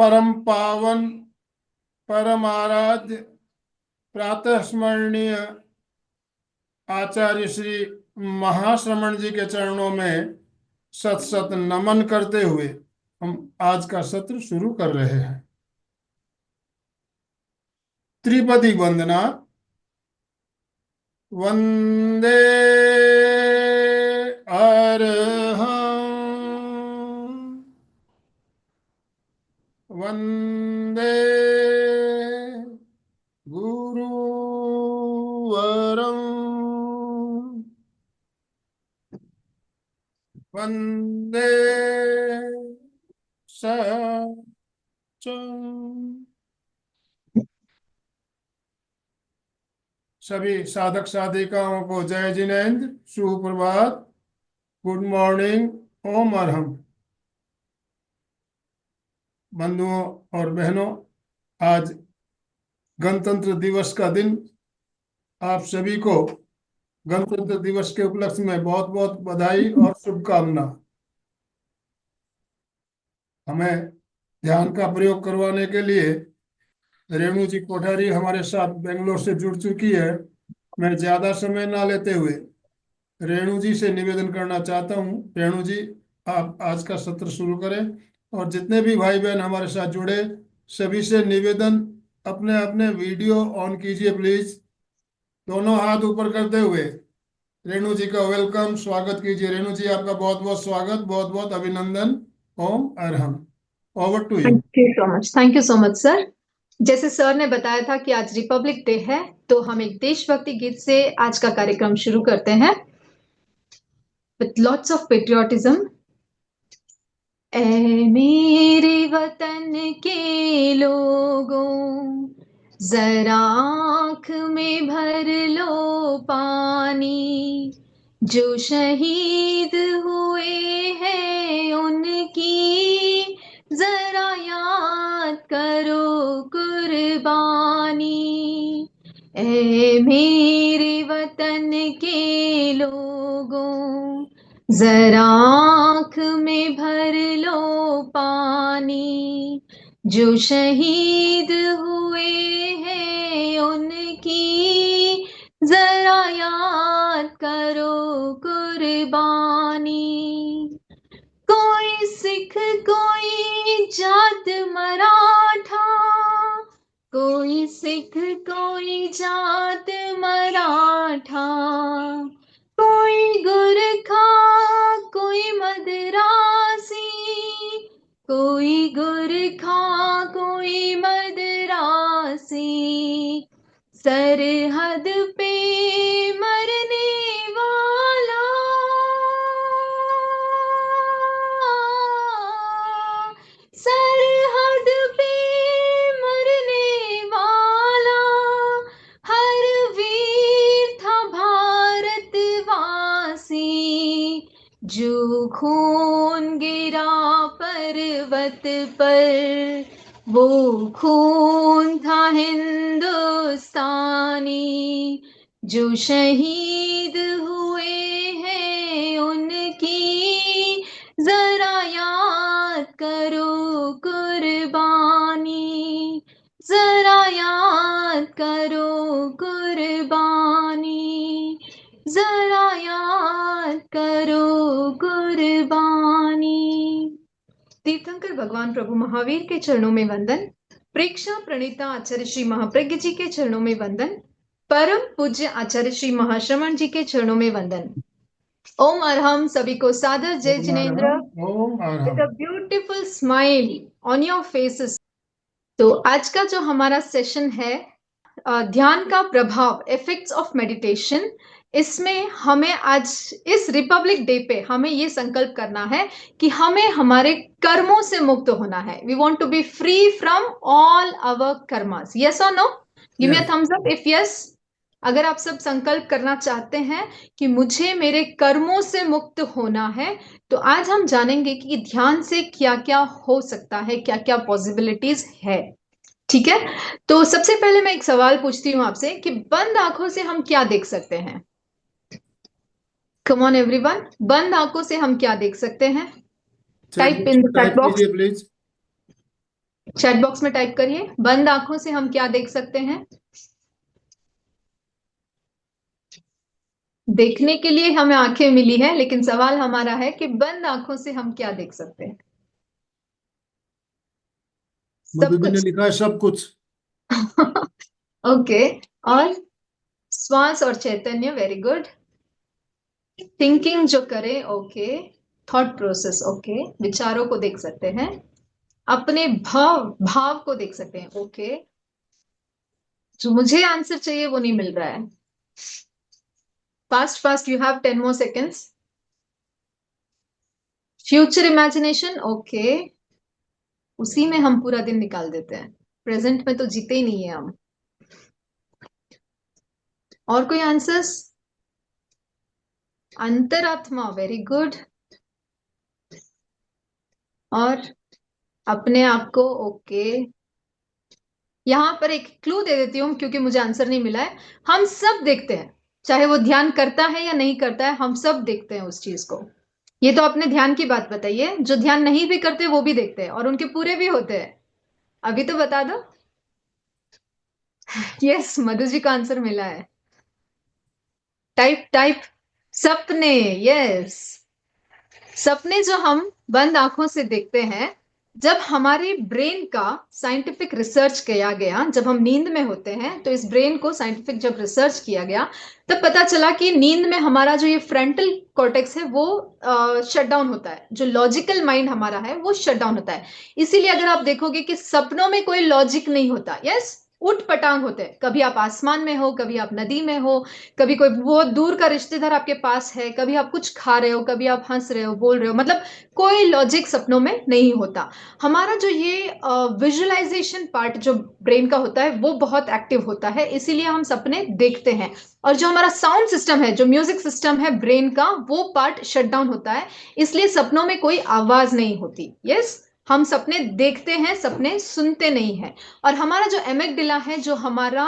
परम पावन परम आराध्य प्रातः स्मरणीय आचार्य श्री महाश्रमण जी के चरणों में सत सत नमन करते हुए हम आज का सत्र शुरू कर रहे हैं। त्रिपदी वंदना। वंदे अरहं वंदे गुरुवरं वंदे सच्चं। सभी साधक साधिकाओं को जय जिनेन्द्र, सुप्रभात, गुड मॉर्निंग, ओम अरहम। बंधुओं और बहनों, आज गणतंत्र दिवस का दिन। आप सभी को गणतंत्र दिवस के उपलक्ष्य में बहुत बहुत बधाई और शुभकामना। हमें ध्यान का प्रयोग करवाने के लिए रेणु जी कोठारी हमारे साथ बेंगलोर से जुड़ चुकी है। मैं ज्यादा समय ना लेते हुए रेणु जी से निवेदन करना चाहता हूँ। रेणु जी, आप आज का सत्र शुरू करें और जितने भी भाई बहन हमारे साथ जुड़े सभी से निवेदन, अपने अपने वीडियो ऑन कीजिए प्लीज। दोनों हाथ ऊपर करते हुए रेणु जी का वेलकम, स्वागत कीजिए। रेणु जी, आपका बहुत बहुत स्वागत, बहुत बहुत अभिनंदन। Om Arham. Over to you. Thank you so much sir. जैसे सर ने बताया था कि आज रिपब्लिक डे है, तो हम एक देशभक्ति गीत से आज का कार्यक्रम शुरू करते हैं विथ लॉट्स ऑफ पेट्रियोटिज्म। ऐ मेरे वतन के लोगों, जरा आँख में भर लो पानी, जो शहीद हुए हैं उनकी जरा याद करो कुर्बानी। ऐ मेरे वतन के लोगों, जरा आँख में भर लो पानी, जो शहीद हुए हैं उनकी जरा याद करो कुर्बानी। कोई सिख कोई जात मराठा, कोई सिख कोई जात मराठा, कोई गुरखा कोई मदरासी, कोई गुरखा कोई मदरासी, सरहद पे मरने वाला, सरहद पे मरने वाला, हर वीर था भारतवासी, जो खून गिरा पर्वत पर वो खून था हिंदुस्तानी, जो शहीद हुए हैं उनकी जरा याद करो कुर्बानी, जरा याद करो कुर्बानी, जरा याद करो कुर्बानी। तीर्थंकर भगवान प्रभु महावीर के चरणों में वंदन। प्रेक्षा प्रणीता आचार्य श्री महाप्रज्ञ जी के चरणों में वंदन। परम पूज्य आचार्य श्री महाश्रमण जी के चरणों में वंदन। ओम अरहम। सभी को सादर जय Jinendra. Om Arham. With a beautiful smile on your faces. तो आज का जो हमारा सेशन है, ध्यान का प्रभाव, इफेक्ट्स ऑफ मेडिटेशन, इसमें हमें आज इस रिपब्लिक डे पे हमें ये संकल्प करना है कि हमें हमारे कर्मों से मुक्त होना है। We want to be free from all our karmas. Yes और no? Give me a thumbs up if yes. अगर आप सब संकल्प करना चाहते हैं कि मुझे मेरे कर्मों से मुक्त होना है, तो आज हम जानेंगे कि ध्यान से क्या क्या हो सकता है, क्या क्या पॉसिबिलिटीज है। ठीक है, तो सबसे पहले मैं एक सवाल पूछती हूँ आपसे कि बंद आंखों से हम क्या देख सकते हैं? कम ऑन एवरीवन, बंद आंखों से हम क्या देख सकते हैं? Type in the chat box. Please. Chat box में टाइप करिए, बंद आंखों से हम क्या देख सकते हैं। देखने के लिए हमें आंखें मिली है, लेकिन सवाल हमारा है कि बंद आंखों से हम क्या देख सकते हैं। सब मधुबी ने कुछ। लिखा है सब कुछ। ओके। और श्वास और चैतन्य, वेरी गुड। थिंकिंग जो करे, ओके। Thought process, okay. विचारों को देख सकते हैं। अपने भाव भाव को देख सकते हैं, ओके। जो मुझे आंसर चाहिए वो नहीं मिल रहा है। Fast fast, you have 10 more seconds। Future imagination, okay. उसी में हम पूरा दिन निकाल देते हैं, प्रेजेंट में तो जीते ही नहीं है हम। और कोई आंसर्स? अंतरात्मा, वेरी गुड। और अपने आप को, ओके। यहां पर एक क्लू दे देती हूँ क्योंकि मुझे आंसर नहीं मिला है। हम सब देखते हैं, चाहे वो ध्यान करता है या नहीं करता है, हम सब देखते हैं उस चीज को। ये तो अपने ध्यान की बात बताइए, जो ध्यान नहीं भी करते वो भी देखते हैं और उनके पूरे भी होते हैं। अभी तो बता दो। यस, मधु जी का आंसर मिला है। Type type. सपने, यस। सपने जो हम बंद आंखों से देखते हैं, जब हमारे ब्रेन का साइंटिफिक रिसर्च किया गया, जब हम नींद में होते हैं तो इस ब्रेन को साइंटिफिक जब रिसर्च किया गया, तब पता चला कि नींद में हमारा जो ये फ्रंटल कॉर्टेक्स है वो शट डाउन होता है। जो लॉजिकल माइंड हमारा है वो शट डाउन होता है। इसीलिए अगर आप देखोगे कि सपनों में कोई लॉजिक नहीं होता, यस, उठ पटांग होते हैं। कभी आप आसमान में हो, कभी आप नदी में हो, कभी कोई बहुत दूर का रिश्तेदार आपके पास है, कभी आप कुछ खा रहे हो, कभी आप हंस रहे हो, बोल रहे हो, मतलब कोई लॉजिक सपनों में नहीं होता। हमारा जो ये विजुअलाइजेशन पार्ट जो ब्रेन का होता है वो बहुत एक्टिव होता है, इसीलिए हम सपने देखते हैं। और जो हमारा साउंड सिस्टम है, जो म्यूजिक सिस्टम है ब्रेन का, वो पार्ट शट डाउन होता है, इसलिए सपनों में कोई आवाज नहीं होती। यस, हम सपने देखते हैं, सपने सुनते नहीं हैं। और हमारा जो एमिगडाला है, जो हमारा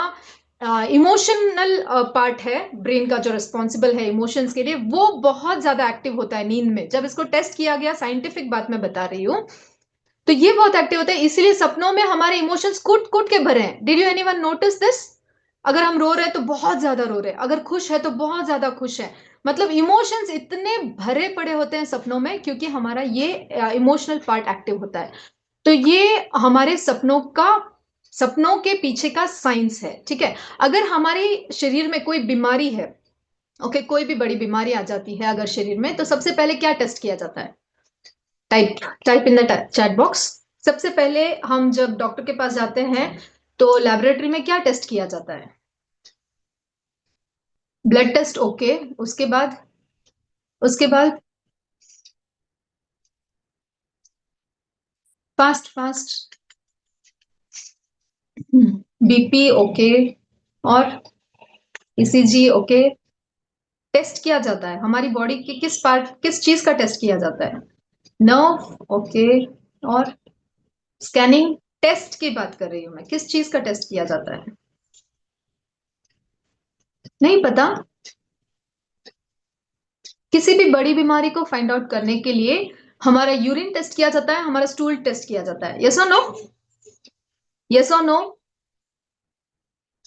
इमोशनल पार्ट है ब्रेन का, जो रिस्पॉन्सिबल है इमोशंस के लिए, वो बहुत ज्यादा एक्टिव होता है नींद में। जब इसको टेस्ट किया गया, साइंटिफिक बात मैं बता रही हूँ, तो ये बहुत एक्टिव होता है, इसीलिए सपनों में हमारे इमोशंस कूट कूट के भरे हैं। Did you anyone notice this? अगर हम रो रहे हैं तो बहुत ज्यादा रो रहे हैं, अगर खुश है तो बहुत ज्यादा खुश है। मतलब इमोशंस इतने भरे पड़े होते हैं सपनों में, क्योंकि हमारा ये इमोशनल पार्ट एक्टिव होता है। तो ये हमारे सपनों के पीछे का साइंस है, ठीक है। अगर हमारे शरीर में कोई बीमारी है, ओके, कोई भी बड़ी बीमारी आ जाती है अगर शरीर में, तो सबसे पहले क्या टेस्ट किया जाता है? Type type in the chat box. सबसे पहले हम जब डॉक्टर के पास जाते हैं तो लेबोरेटरी में क्या टेस्ट किया जाता है? Blood test, okay. उसके बाद फास्ट फास्ट। BP, okay. और ईसीजी, ओके। टेस्ट किया जाता है हमारी बॉडी के किस पार्ट, किस चीज का टेस्ट किया जाता है? Nerve, okay. और स्कैनिंग टेस्ट की बात कर रही हूं मैं, किस चीज का टेस्ट किया जाता है? नहीं पता? किसी भी बड़ी बीमारी को फाइंड आउट करने के लिए हमारा यूरिन टेस्ट किया जाता है, हमारा स्टूल टेस्ट किया जाता है। यस और नो? यस और नो?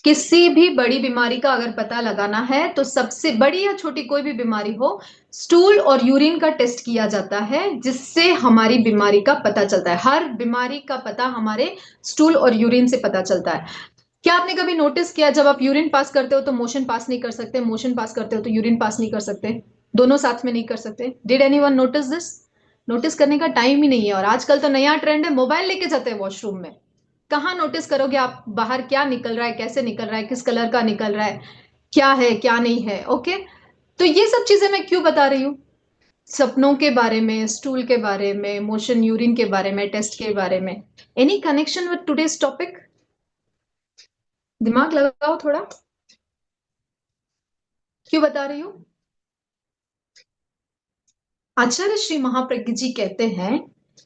किसी भी बड़ी बीमारी का अगर पता लगाना है तो सबसे बड़ी या छोटी कोई भी बीमारी हो, स्टूल और यूरिन का टेस्ट किया जाता है, जिससे हमारी बीमारी का पता चलता है। हर बीमारी का पता हमारे स्टूल और यूरिन से पता चलता है। क्या आपने कभी नोटिस किया, जब आप यूरिन पास करते हो तो मोशन पास नहीं कर सकते, मोशन पास करते हो तो यूरिन पास नहीं कर सकते, दोनों साथ में नहीं कर सकते? Did anyone notice this? Notice करने का टाइम ही नहीं है। और आजकल तो नया ट्रेंड है, मोबाइल लेके जाते हैं वॉशरूम में। कहाँ नोटिस करोगे आप बाहर क्या निकल रहा है, कैसे निकल रहा है, किस कलर का निकल रहा है, क्या है क्या नहीं है? ओके। तो ये सब चीजें मैं क्यों बता रही हूँ? सपनों के बारे में, स्टूल के बारे में, मोशन यूरिन के बारे में, टेस्ट के बारे में। Any connection with today's topic? दिमाग लगाओ थोड़ा। क्यों बता रही हूँ? आचार्य श्री महाप्रज्ञ जी कहते हैं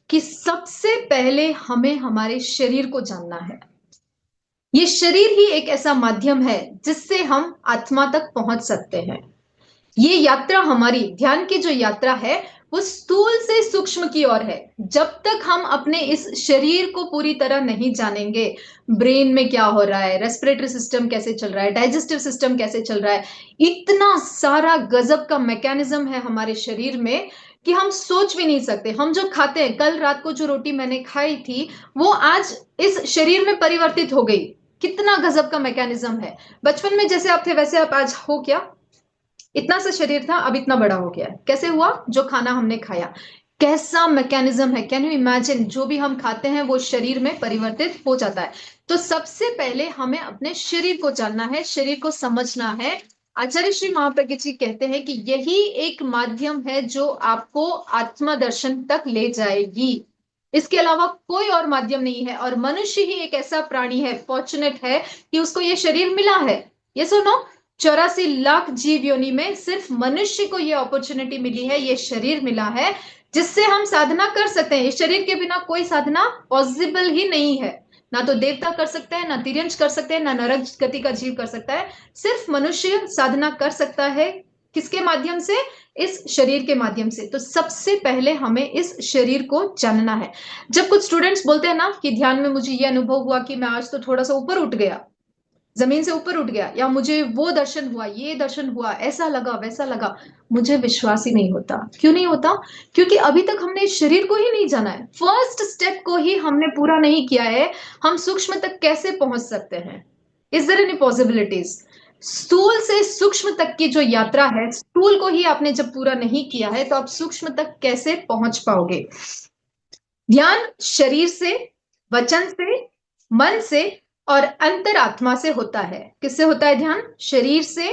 कि सबसे पहले हमें हमारे शरीर को जानना है। ये शरीर ही एक ऐसा माध्यम है जिससे हम आत्मा तक पहुंच सकते हैं। ये यात्रा हमारी ध्यान की जो यात्रा है वो स्थूल से सूक्ष्म की ओर है। जब तक हम अपने इस शरीर को पूरी तरह नहीं जानेंगे, ब्रेन में क्या हो रहा है, रेस्पिरेटरी सिस्टम कैसे चल रहा है, डाइजेस्टिव सिस्टम कैसे चल रहा है, इतना सारा गजब का मैकेनिज्म है हमारे शरीर में कि हम सोच भी नहीं सकते। हम जो खाते हैं, कल रात को जो रोटी मैंने खाई थी वो आज इस शरीर में परिवर्तित हो गई। कितना गजब का मैकेनिज्म है। बचपन में जैसे आप थे वैसे आप आज हो क्या? इतना सा शरीर था, अब इतना बड़ा हो गया है। कैसे हुआ? जो खाना हमने खाया। कैसा मैकेनिज्म है, कैन यू इमेजिन? जो भी हम खाते हैं वो शरीर में परिवर्तित हो जाता है। तो सबसे पहले हमें अपने शरीर को जानना है, शरीर को समझना है। आचार्य श्री महाप्रज्ञ जी कहते हैं कि यही एक माध्यम है जो आपको आत्मा दर्शन तक ले जाएगी। इसके अलावा कोई और माध्यम नहीं है। और मनुष्य ही एक ऐसा प्राणी है, फॉर्चुनेट है, कि उसको ये शरीर मिला है। ये सुनो, 84 लाख जीव योनि में सिर्फ मनुष्य को ये अपॉर्चुनिटी मिली है, ये शरीर मिला है जिससे हम साधना कर सकते हैं। इस शरीर के बिना कोई साधना पॉसिबल ही नहीं है। ना तो देवता कर सकते हैं, ना तिर्यंश कर सकते हैं, ना नरक गति का जीव कर सकता है। सिर्फ मनुष्य साधना कर सकता है। किसके माध्यम से? इस शरीर के माध्यम से। तो सबसे पहले हमें इस शरीर को जानना है। जब कुछ स्टूडेंट्स बोलते हैं ना कि ध्यान में मुझे ये अनुभव हुआ कि मैं आज तो थोड़ा सा ऊपर उठ गया, जमीन से ऊपर उठ गया, या मुझे वो दर्शन हुआ, ये दर्शन हुआ, ऐसा लगा, वैसा लगा, मुझे विश्वास ही नहीं होता। क्यों नहीं होता? क्योंकि अभी तक हमने इस शरीर को ही नहीं जाना है। फर्स्ट स्टेप को ही हमने पूरा नहीं किया है। हम सूक्ष्म तक कैसे पहुंच सकते हैं? Is there any possibilities? स्थूल से सूक्ष्म तक की जो यात्रा है, स्थूल को ही आपने जब पूरा नहीं किया है तो आप सूक्ष्म तक कैसे पहुंच पाओगे? ध्यान शरीर से, वचन से, मन से और अंतरात्मा से होता है। किससे होता है ध्यान? शरीर से,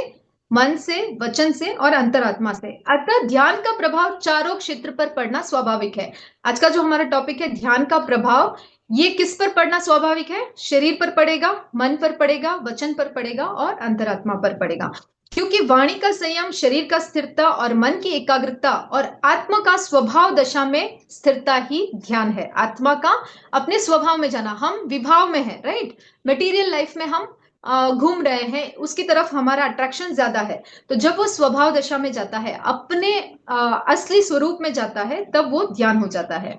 मन से, वचन से और अंतरात्मा से। अतः ध्यान का प्रभाव चारों क्षेत्र पर पड़ना स्वाभाविक है। आज का जो हमारा टॉपिक है ध्यान का प्रभाव, ये किस पर पड़ना स्वाभाविक है? शरीर पर पड़ेगा, मन पर पड़ेगा, वचन पर पड़ेगा और अंतरात्मा पर पड़ेगा। क्योंकि वाणी का संयम, शरीर का स्थिरता और मन की एकाग्रता और आत्मा का स्वभाव दशा में स्थिरता ही ध्यान है। आत्मा का अपने स्वभाव में जाना। हम विभाव में है, राइट? मटेरियल लाइफ में हम घूम रहे हैं, उसकी तरफ हमारा अट्रैक्शन ज्यादा है। तो जब वो स्वभाव दशा में जाता है, अपने असली स्वरूप में जाता है, तब वो ध्यान हो जाता है।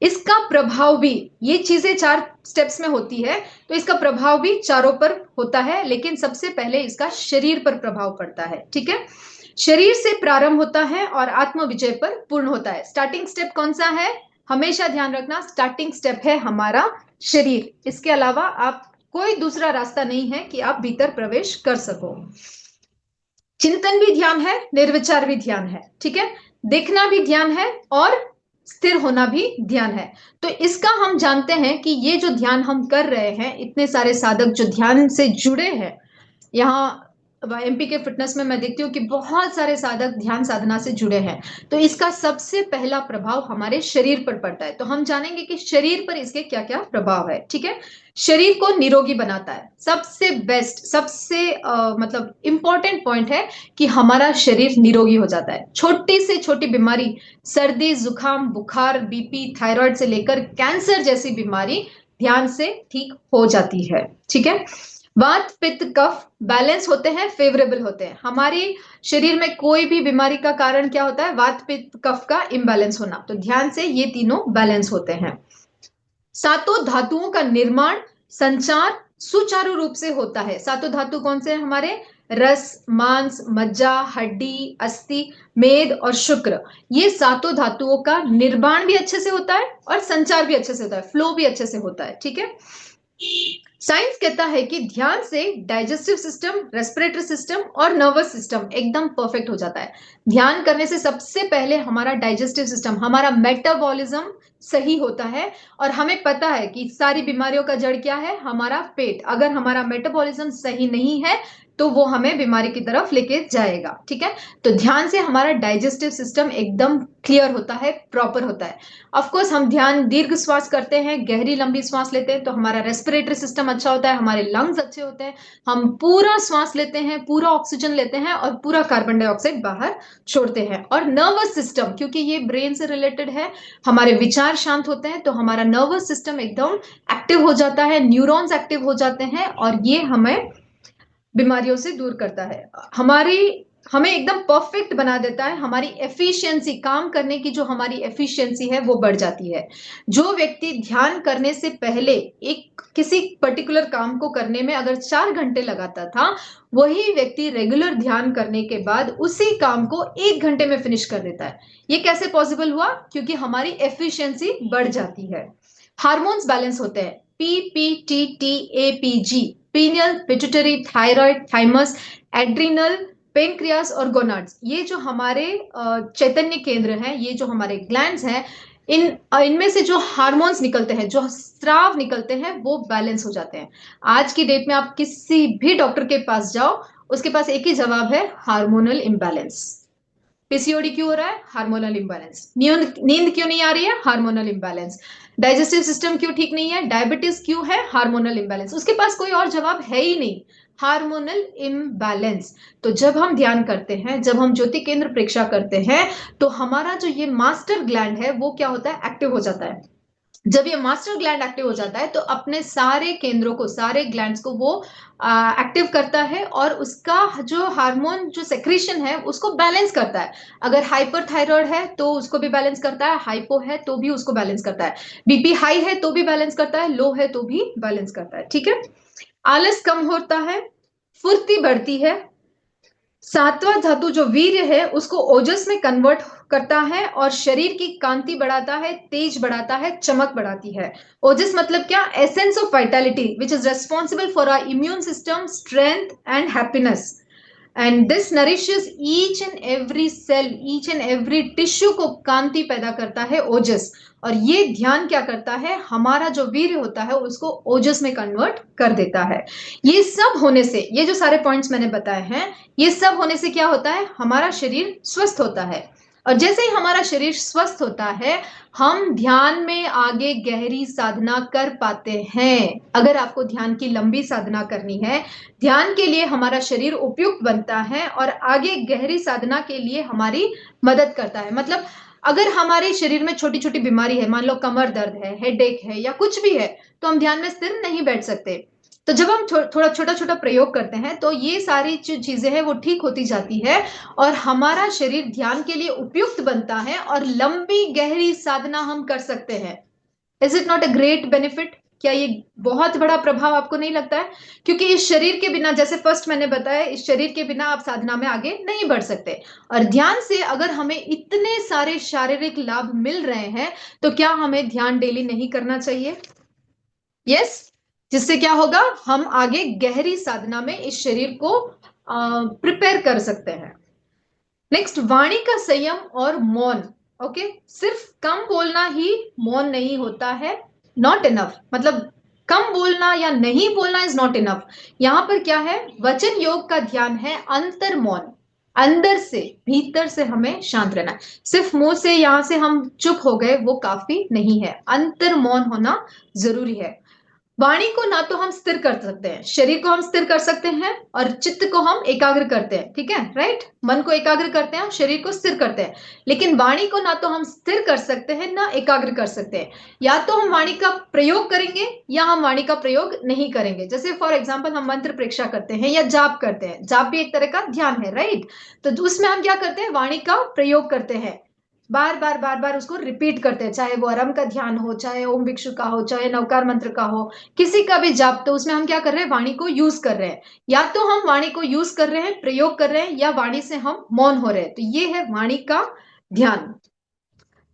इसका प्रभाव भी, ये चीजें 4 स्टेप्स में होती है, तो इसका प्रभाव भी चारों पर होता है, लेकिन सबसे पहले इसका शरीर पर प्रभाव पड़ता है। ठीक है? शरीर से प्रारंभ होता है और आत्म विजय पर पूर्ण होता है। स्टार्टिंग स्टेप कौन सा है? हमेशा ध्यान रखना, स्टार्टिंग स्टेप है हमारा शरीर। इसके अलावा आप कोई दूसरा रास्ता नहीं है कि आप भीतर प्रवेश कर सको। चिंतन भी ध्यान है, निर्विचार भी ध्यान है। ठीक है? देखना भी ध्यान है और स्थिर होना भी ध्यान है। तो इसका हम जानते हैं कि ये जो ध्यान हम कर रहे हैं, इतने सारे साधक जो ध्यान से जुड़े हैं, यहाँ एमपी के फिटनेस में मैं देखती हूँ कि बहुत सारे साधक ध्यान साधना से जुड़े हैं। तो इसका सबसे पहला प्रभाव हमारे शरीर पर पड़ता है। तो हम जानेंगे कि शरीर पर इसके क्या क्या प्रभाव है। ठीक है? शरीर को निरोगी बनाता है। सबसे बेस्ट, सबसे मतलब इंपॉर्टेंट पॉइंट है कि हमारा शरीर निरोगी हो जाता है। छोटी से छोटी बीमारी, सर्दी, जुकाम, बुखार, बीपी, थायराइड से लेकर कैंसर जैसी बीमारी ध्यान से ठीक हो जाती है। ठीक है? वात, पित्त, कफ बैलेंस होते हैं, फेवरेबल होते हैं। हमारी शरीर में कोई भी बीमारी का कारण क्या होता है? वात, पित्त, कफ का इम्बैलेंस होना। तो ध्यान से ये तीनों बैलेंस होते हैं। सातों धातुओं का निर्माण, संचार सुचारू रूप से होता है। सातों धातु कौन से हैं हमारे? रस, मांस, मज्जा, हड्डी, अस्थि, मेद और शुक्र। ये सातों धातुओं का निर्माण भी अच्छे से होता है और संचार भी अच्छे से होता है, फ्लो भी अच्छे से होता है। ठीक है? साइंस कहता है कि ध्यान से डाइजेस्टिव सिस्टम, रेस्पिरेटरी सिस्टम और नर्वस सिस्टम एकदम परफेक्ट हो जाता है। ध्यान करने से सबसे पहले हमारा डाइजेस्टिव सिस्टम, हमारा मेटाबॉलिज्म सही होता है। और हमें पता है कि सारी बीमारियों का जड़ क्या है? हमारा पेट। अगर हमारा मेटाबॉलिज्म सही नहीं है तो वो हमें बीमारी की तरफ लेके जाएगा। ठीक है? तो ध्यान से हमारा डाइजेस्टिव सिस्टम एकदम क्लियर होता है, प्रॉपर होता है। ऑफ कोर्स हम ध्यान दीर्घ श्वास करते हैं, गहरी लंबी श्वास लेते हैं, तो हमारा रेस्पिरेटरी सिस्टम अच्छा होता है, हमारे लंग्स अच्छे होते हैं। हम पूरा श्वास लेते हैं, पूरा ऑक्सीजन लेते हैं और पूरा कार्बन डाइऑक्साइड बाहर छोड़ते हैं। और नर्वस सिस्टम, क्योंकि ये ब्रेन से रिलेटेड है, हमारे विचार शांत होते हैं, तो हमारा नर्वस सिस्टम एकदम एक्टिव हो जाता है, न्यूरॉन्स एक्टिव हो जाते हैं और ये हमें बीमारियों से दूर करता है। हमारी हमें एकदम परफेक्ट बना देता है। हमारी एफिशिएंसी, काम करने की जो हमारी एफिशिएंसी है वो बढ़ जाती है। जो व्यक्ति ध्यान करने से पहले एक किसी पर्टिकुलर काम को करने में अगर 4 घंटे लगाता था, वही व्यक्ति रेगुलर ध्यान करने के बाद उसी काम को 1 घंटे में फिनिश कर देता है। ये कैसे पॉसिबल हुआ? क्योंकि हमारी एफिशिएंसी बढ़ जाती है। हार्मोन्स बैलेंस होते हैं, PPTTAPG, pineal, pituitary, thyroid, thymus, adrenal, pancreas और गोनाड्स। ये जो हमारे चैतन्य केंद्र हैं, ये जो हमारे ग्लैंड्स हैं, इनमें से जो हार्मोन्स निकलते हैं, जो स्राव निकलते हैं, वो बैलेंस हो जाते हैं। आज की डेट में आप किसी भी डॉक्टर के पास जाओ, उसके पास एक ही जवाब है, हार्मोनल इम्बैलेंस। पीसीओडी क्यों हो रहा है? Hormonal imbalance. नींद क्यों नहीं आ रही है? Hormonal imbalance. डाइजेस्टिव सिस्टम क्यों ठीक नहीं है? डायबिटीज क्यों है? Hormonal imbalance. उसके पास कोई और जवाब है ही नहीं, हार्मोनल इम्बैलेंस। तो जब हम ध्यान करते हैं, जब हम ज्योति केंद्र प्रेक्षा करते हैं, तो हमारा जो ये मास्टर ग्लैंड है वो क्या होता है? एक्टिव हो जाता है। जब ये मास्टर ग्लैंड एक्टिव हो जाता है तो अपने सारे केंद्रों को, सारे ग्लैंड्स को वो एक्टिव करता है और उसका जो हार्मोन जो सेक्रेशन है उसको बैलेंस करता है। अगर हाइपरथायरॉयड है तो उसको भी बैलेंस करता है, हाइपो है तो भी उसको बैलेंस करता है, बीपी हाई है तो भी बैलेंस करता है, लो है तो भी बैलेंस करता है। ठीक है। आलस कम होता है, फुर्ती बढ़ती है, सातवां धातु जो वीर्य है उसको ओजस में कन्वर्ट करता है और शरीर की कांति बढ़ाता है, तेज बढ़ाता है, चमक बढ़ाती है। ओजस मतलब क्या? Essence of vitality which is responsible for our immune system, strength and happiness. And this nourishes each and every cell, each and every tissue को कांति पैदा करता है ओजस। और ये ध्यान क्या करता है? हमारा जो वीर्य होता है उसको ओजस में कन्वर्ट कर देता है। ये सब होने से, ये जो सारे पॉइंट्स मैंने बताए हैं, ये सब होने से क्या होता है? हमारा शरीर स्वस्थ होता है। और जैसे ही हमारा शरीर स्वस्थ होता है, हम ध्यान में आगे गहरी साधना कर पाते हैं। अगर आपको ध्यान की लंबी साधना करनी है, ध्यान के लिए हमारा शरीर उपयुक्त बनता है और आगे गहरी साधना के लिए हमारी मदद करता है। मतलब अगर हमारे शरीर में छोटी छोटी बीमारी है, मान लो कमर दर्द है, हेडेक है या कुछ भी है, तो हम ध्यान में स्थिर नहीं बैठ सकते। तो जब हम थोड़ा छोटा छोटा प्रयोग करते हैं तो ये सारी जो चीजें हैं वो ठीक होती जाती है और हमारा शरीर ध्यान के लिए उपयुक्त बनता है और लंबी गहरी साधना हम कर सकते हैं। Is it not a great benefit? क्या ये बहुत बड़ा प्रभाव आपको नहीं लगता है? क्योंकि इस शरीर के बिना, जैसे फर्स्ट मैंने बताया, इस शरीर के बिना आप साधना में आगे नहीं बढ़ सकते। और ध्यान से अगर हमें इतने सारे शारीरिक लाभ मिल रहे हैं, तो क्या हमें ध्यान डेली नहीं करना चाहिए? यस। जिससे क्या होगा? हम आगे गहरी साधना में इस शरीर को प्रिपेयर कर सकते हैं। नेक्स्ट, वाणी का संयम और मौन। ओके, सिर्फ कम बोलना ही मौन नहीं होता है, नॉट इनफ। मतलब कम बोलना या नहीं बोलना इज नॉट इनफ। यहां पर क्या है? वचन योग का ध्यान है अंतर मौन। अंदर से, भीतर से हमें शांत रहना है। सिर्फ मुंह से यहां से हम चुप हो गए वो काफी नहीं है, अंतर मौन होना जरूरी है। वाणी को ना तो हम स्थिर कर सकते हैं, शरीर को हम स्थिर कर सकते हैं और चित्त को हम एकाग्र करते हैं, ठीक है, राइट? मन को एकाग्र करते हैं, शरीर को स्थिर करते हैं। लेकिन वाणी को ना तो हम स्थिर कर सकते हैं ना एकाग्र कर सकते हैं। या तो हम वाणी का प्रयोग करेंगे या हम वाणी का प्रयोग नहीं करेंगे। जैसे फॉर एग्जाम्पल हम मंत्र प्रेक्षा करते हैं या जाप करते हैं, जाप भी एक तरह का ध्यान है, राइट? तो उसमें हम क्या करते हैं? वाणी का प्रयोग करते हैं, बार बार बार बार उसको रिपीट करते हैं, चाहे वो अरम का ध्यान हो, चाहे ओम भिक्षु का हो, चाहे नवकार मंत्र का हो, किसी का भी जाप। तो उसमें हम क्या कर रहे हैं? वाणी को यूज कर रहे हैं। या तो हम वाणी को यूज कर रहे हैं, प्रयोग कर रहे हैं, या वाणी से हम मौन हो रहे हैं। तो ये है वाणी का ध्यान।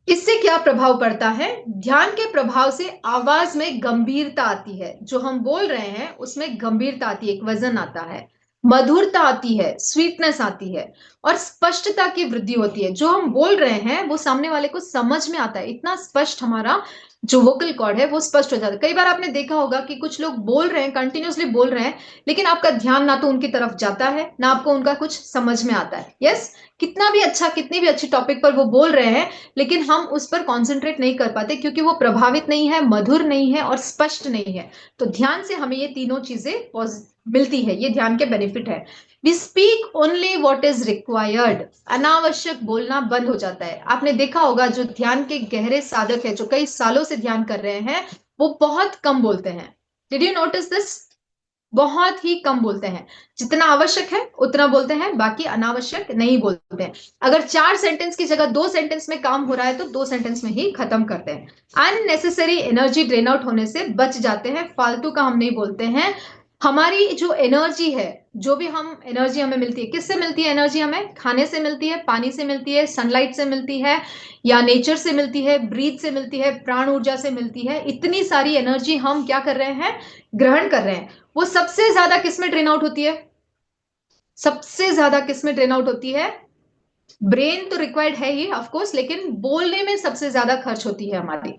इससे क्या प्रभाव पड़ता है? ध्यान के प्रभाव से आवाज में गंभीरता आती है। जो हम बोल रहे हैं उसमें गंभीरता आती है, एक वजन आता है, मधुरता आती है, स्वीटनेस आती है और स्पष्टता की वृद्धि होती है। जो हम बोल रहे हैं वो सामने वाले को समझ में आता है, इतना स्पष्ट हमारा जो वोकल कॉर्ड है वो स्पष्ट हो जाता है। कई बार आपने देखा होगा कि कुछ लोग बोल रहे हैं, कंटिन्यूअसली बोल रहे हैं, लेकिन आपका ध्यान ना तो उनकी तरफ जाता है ना आपको उनका कुछ समझ में आता है। यस, कितना भी अच्छा, कितनी भी अच्छी टॉपिक पर वो बोल रहे हैं, लेकिन हम उस पर कॉन्सेंट्रेट नहीं कर पाते क्योंकि वो प्रभावित नहीं है, मधुर नहीं है और स्पष्ट नहीं है। तो ध्यान से हमें ये तीनों चीजें मिलती है, ये ध्यान के बेनिफिट है। We speak only what is required. अनावश्यक बोलना बंद हो जाता है। आपने देखा होगा जो ध्यान के गहरे साधक है, जो कई सालों से ध्यान कर रहे हैं, वो बहुत कम बोलते हैं। Did you notice this? बहुत ही कम बोलते हैं। जितना आवश्यक है उतना बोलते हैं, बाकी अनावश्यक नहीं बोलते हैं। अगर 4 सेंटेंस की जगह 2 सेंटेंस में काम हो रहा है तो 2 सेंटेंस में ही खत्म करते हैं। अननेसेसरी एनर्जी ड्रेन आउट होने से बच जाते हैं, फालतू का हम नहीं बोलते हैं। हमारी जो एनर्जी है, जो भी हम एनर्जी हमें मिलती है, किससे मिलती है एनर्जी? हमें खाने से मिलती है, पानी से मिलती है, सनलाइट से मिलती है, या नेचर से मिलती है, ब्रीथ से मिलती है, प्राण ऊर्जा से मिलती है। इतनी सारी एनर्जी हम क्या कर रहे हैं? ग्रहण कर रहे हैं। वो सबसे ज्यादा किसमें ड्रेन आउट होती है? सबसे ज्यादा किसमें ड्रेन आउट होती है? ब्रेन तो रिक्वायर्ड है ही ऑफ कोर्स, लेकिन बोलने में सबसे ज्यादा खर्च होती है हमारी।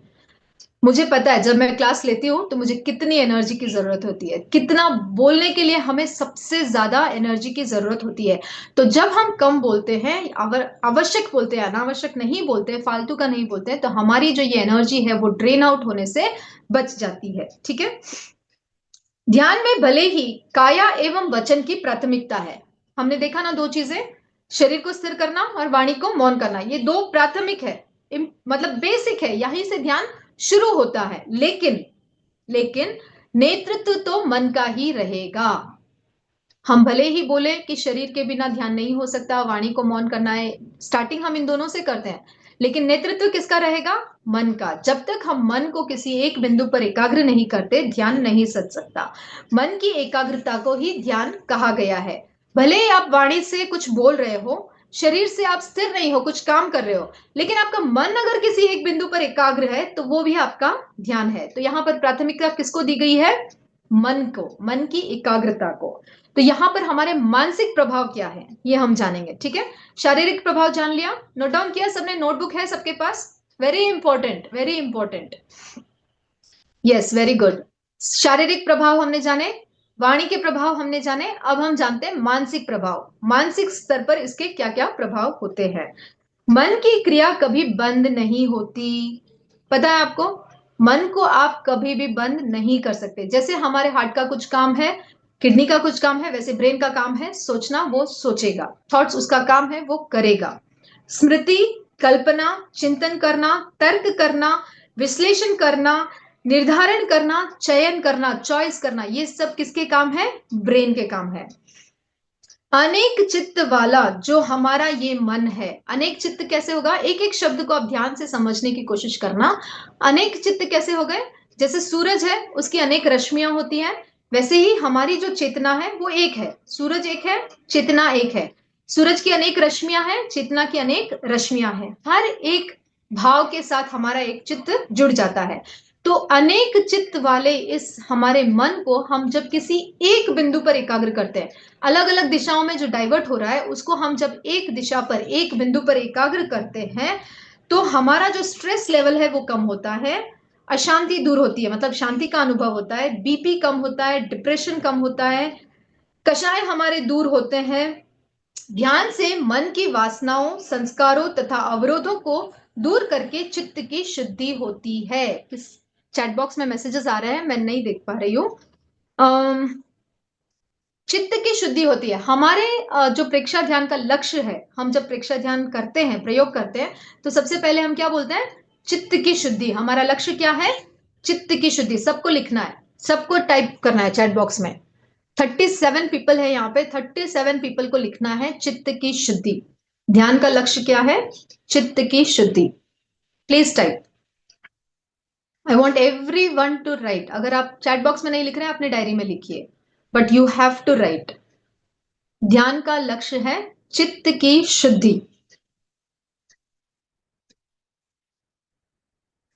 मुझे पता है जब मैं क्लास लेती हूं तो मुझे कितनी एनर्जी की जरूरत होती है, कितना बोलने के लिए हमें सबसे ज्यादा एनर्जी की जरूरत होती है। तो जब हम कम बोलते हैं, आवश्यक बोलते हैं, अनावश्यक नहीं बोलते हैं, फालतू का नहीं बोलते हैं, तो हमारी जो ये एनर्जी है वो ड्रेन आउट होने से बच जाती है। ठीक है। ध्यान में भले ही काया एवं वचन की प्राथमिकता है। हमने देखा ना, 2 चीजें, शरीर को स्थिर करना और वाणी को मौन करना, ये 2 प्राथमिक है, मतलब बेसिक है, यहीं से ध्यान शुरू होता है। लेकिन नेतृत्व तो मन का ही रहेगा। हम भले ही बोले कि शरीर के बिना ध्यान नहीं हो सकता, वाणी को मौन करना है, स्टार्टिंग हम इन दोनों से करते हैं, लेकिन नेतृत्व किसका रहेगा? मन का। जब तक हम मन को किसी एक बिंदु पर एकाग्र नहीं करते, ध्यान नहीं सच सकता। मन की एकाग्रता को ही ध्यान कहा गया है। भले ही आप वाणी से कुछ बोल रहे हो, शरीर से आप स्थिर नहीं हो, कुछ काम कर रहे हो, लेकिन आपका मन अगर किसी एक बिंदु पर एकाग्र है तो वो भी आपका ध्यान है। तो यहां पर प्राथमिकता किसको दी गई है? मन को, मन की एकाग्रता को। तो यहां पर हमारे मानसिक प्रभाव क्या है ये हम जानेंगे। ठीक है। शारीरिक प्रभाव जान लिया, नोट डाउन किया सबने? नोटबुक है सबके पास? Very important, very important. Yes, very good. शारीरिक प्रभाव हमने जाने, वाणी के प्रभाव हमने जाने, अब हम जानते हैं मानसिक प्रभाव। मानसिक स्तर पर इसके क्या क्या प्रभाव होते हैं। मन की क्रिया कभी बंद नहीं होती। पता है आपको? मन को आप कभी भी बंद नहीं कर सकते। जैसे हमारे हार्ट का कुछ काम है, किडनी का कुछ काम है, वैसे ब्रेन का काम है सोचना, वो सोचेगा। थॉट्स उसका काम है, वो करेगा। स्मृति, कल्पना, चिंतन करना, तर्क करना, विश्लेषण करना, निर्धारण करना, चयन करना, चॉइस करना, ये सब किसके काम है? ब्रेन के काम है। अनेक चित्त वाला जो हमारा ये मन है, अनेक चित्त कैसे होगा? एक एक शब्द को आप ध्यान से समझने की कोशिश करना। अनेक चित्त कैसे हो गए? जैसे सूरज है, उसकी अनेक रश्मियां होती हैं, वैसे ही हमारी जो चेतना है वो एक है। सूरज एक है, चेतना एक है। सूरज की अनेक रश्मियां हैं, चेतना की अनेक रश्मियां हैं। हर एक भाव के साथ हमारा एक चित्त जुड़ जाता है। तो अनेक चित्त वाले इस हमारे मन को हम जब किसी एक बिंदु पर एकाग्र करते हैं, अलग अलग दिशाओं में जो डाइवर्ट हो रहा है उसको हम जब एक दिशा पर, एक बिंदु पर एकाग्र करते हैं, तो हमारा जो स्ट्रेस लेवल है वो कम होता है, अशांति दूर होती है, मतलब शांति का अनुभव होता है, बीपी कम होता है, डिप्रेशन कम होता है, कषाय हमारे दूर होते हैं। ध्यान से मन की वासनाओं, संस्कारों तथा अवरोधों को दूर करके चित्त की शुद्धि होती है। इस चैट बॉक्स में मैसेजेस आ रहे हैं, मैं नहीं देख पा रही हूँ। चित्त की शुद्धि होती है। हमारे जो प्रेक्षा ध्यान का लक्ष्य है, हम जब प्रेक्षा ध्यान करते हैं, प्रयोग करते हैं, तो सबसे पहले हम क्या बोलते हैं? चित्त की शुद्धि। हमारा लक्ष्य क्या है? चित्त की शुद्धि। सबको लिखना है, सबको टाइप करना है चैट बॉक्स में। 37 पीपल है यहाँ पे, 37 पीपल को लिखना है चित्त की शुद्धि। ध्यान का लक्ष्य क्या है? चित्त की शुद्धि। Please type. I want every one two right. अगर आप चैट बॉक्स में नहीं लिख रहे हैं, अपने डायरी में लिखिए, but you have to write. ध्यान का लक्ष्य है चित्त की शुद्धि।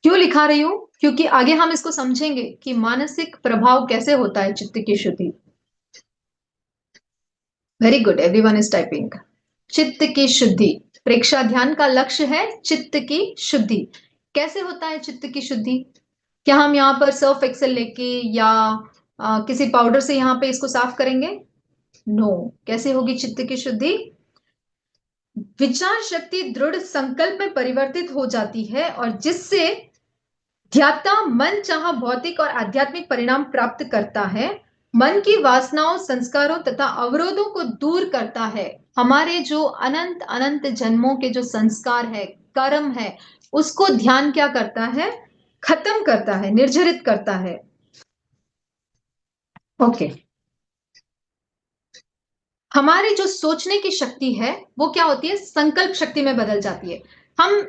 क्यों लिखा रही हूं? क्योंकि आगे हम इसको समझेंगे कि मानसिक प्रभाव कैसे होता है चित्त की शुद्धि। Very good, everyone is typing. चित्त की शुद्धि, प्रेक्षा ध्यान का लक्ष्य है चित्त की शुद्धि। कैसे होता है चित्त की शुद्धि? क्या हम यहाँ पर सर्फ एक्सेल लेके या किसी पाउडर से यहाँ पे इसको साफ करेंगे? नो। कैसे होगी चित्त की शुद्धि? विचार शक्ति दृढ़ संकल्प में परिवर्तित हो जाती है, और जिससे ध्याता मन चाहा भौतिक और आध्यात्मिक परिणाम प्राप्त करता है। मन की वासनाओं, संस्कारों तथा अवरोधों को दूर करता है। हमारे जो अनंत अनंत जन्मों के जो संस्कार है, कर्म है, उसको ध्यान क्या करता है? खत्म करता है, निर्जरित करता है। ओके। हमारी जो सोचने की शक्ति है वो क्या होती है, संकल्प शक्ति में बदल जाती है। हम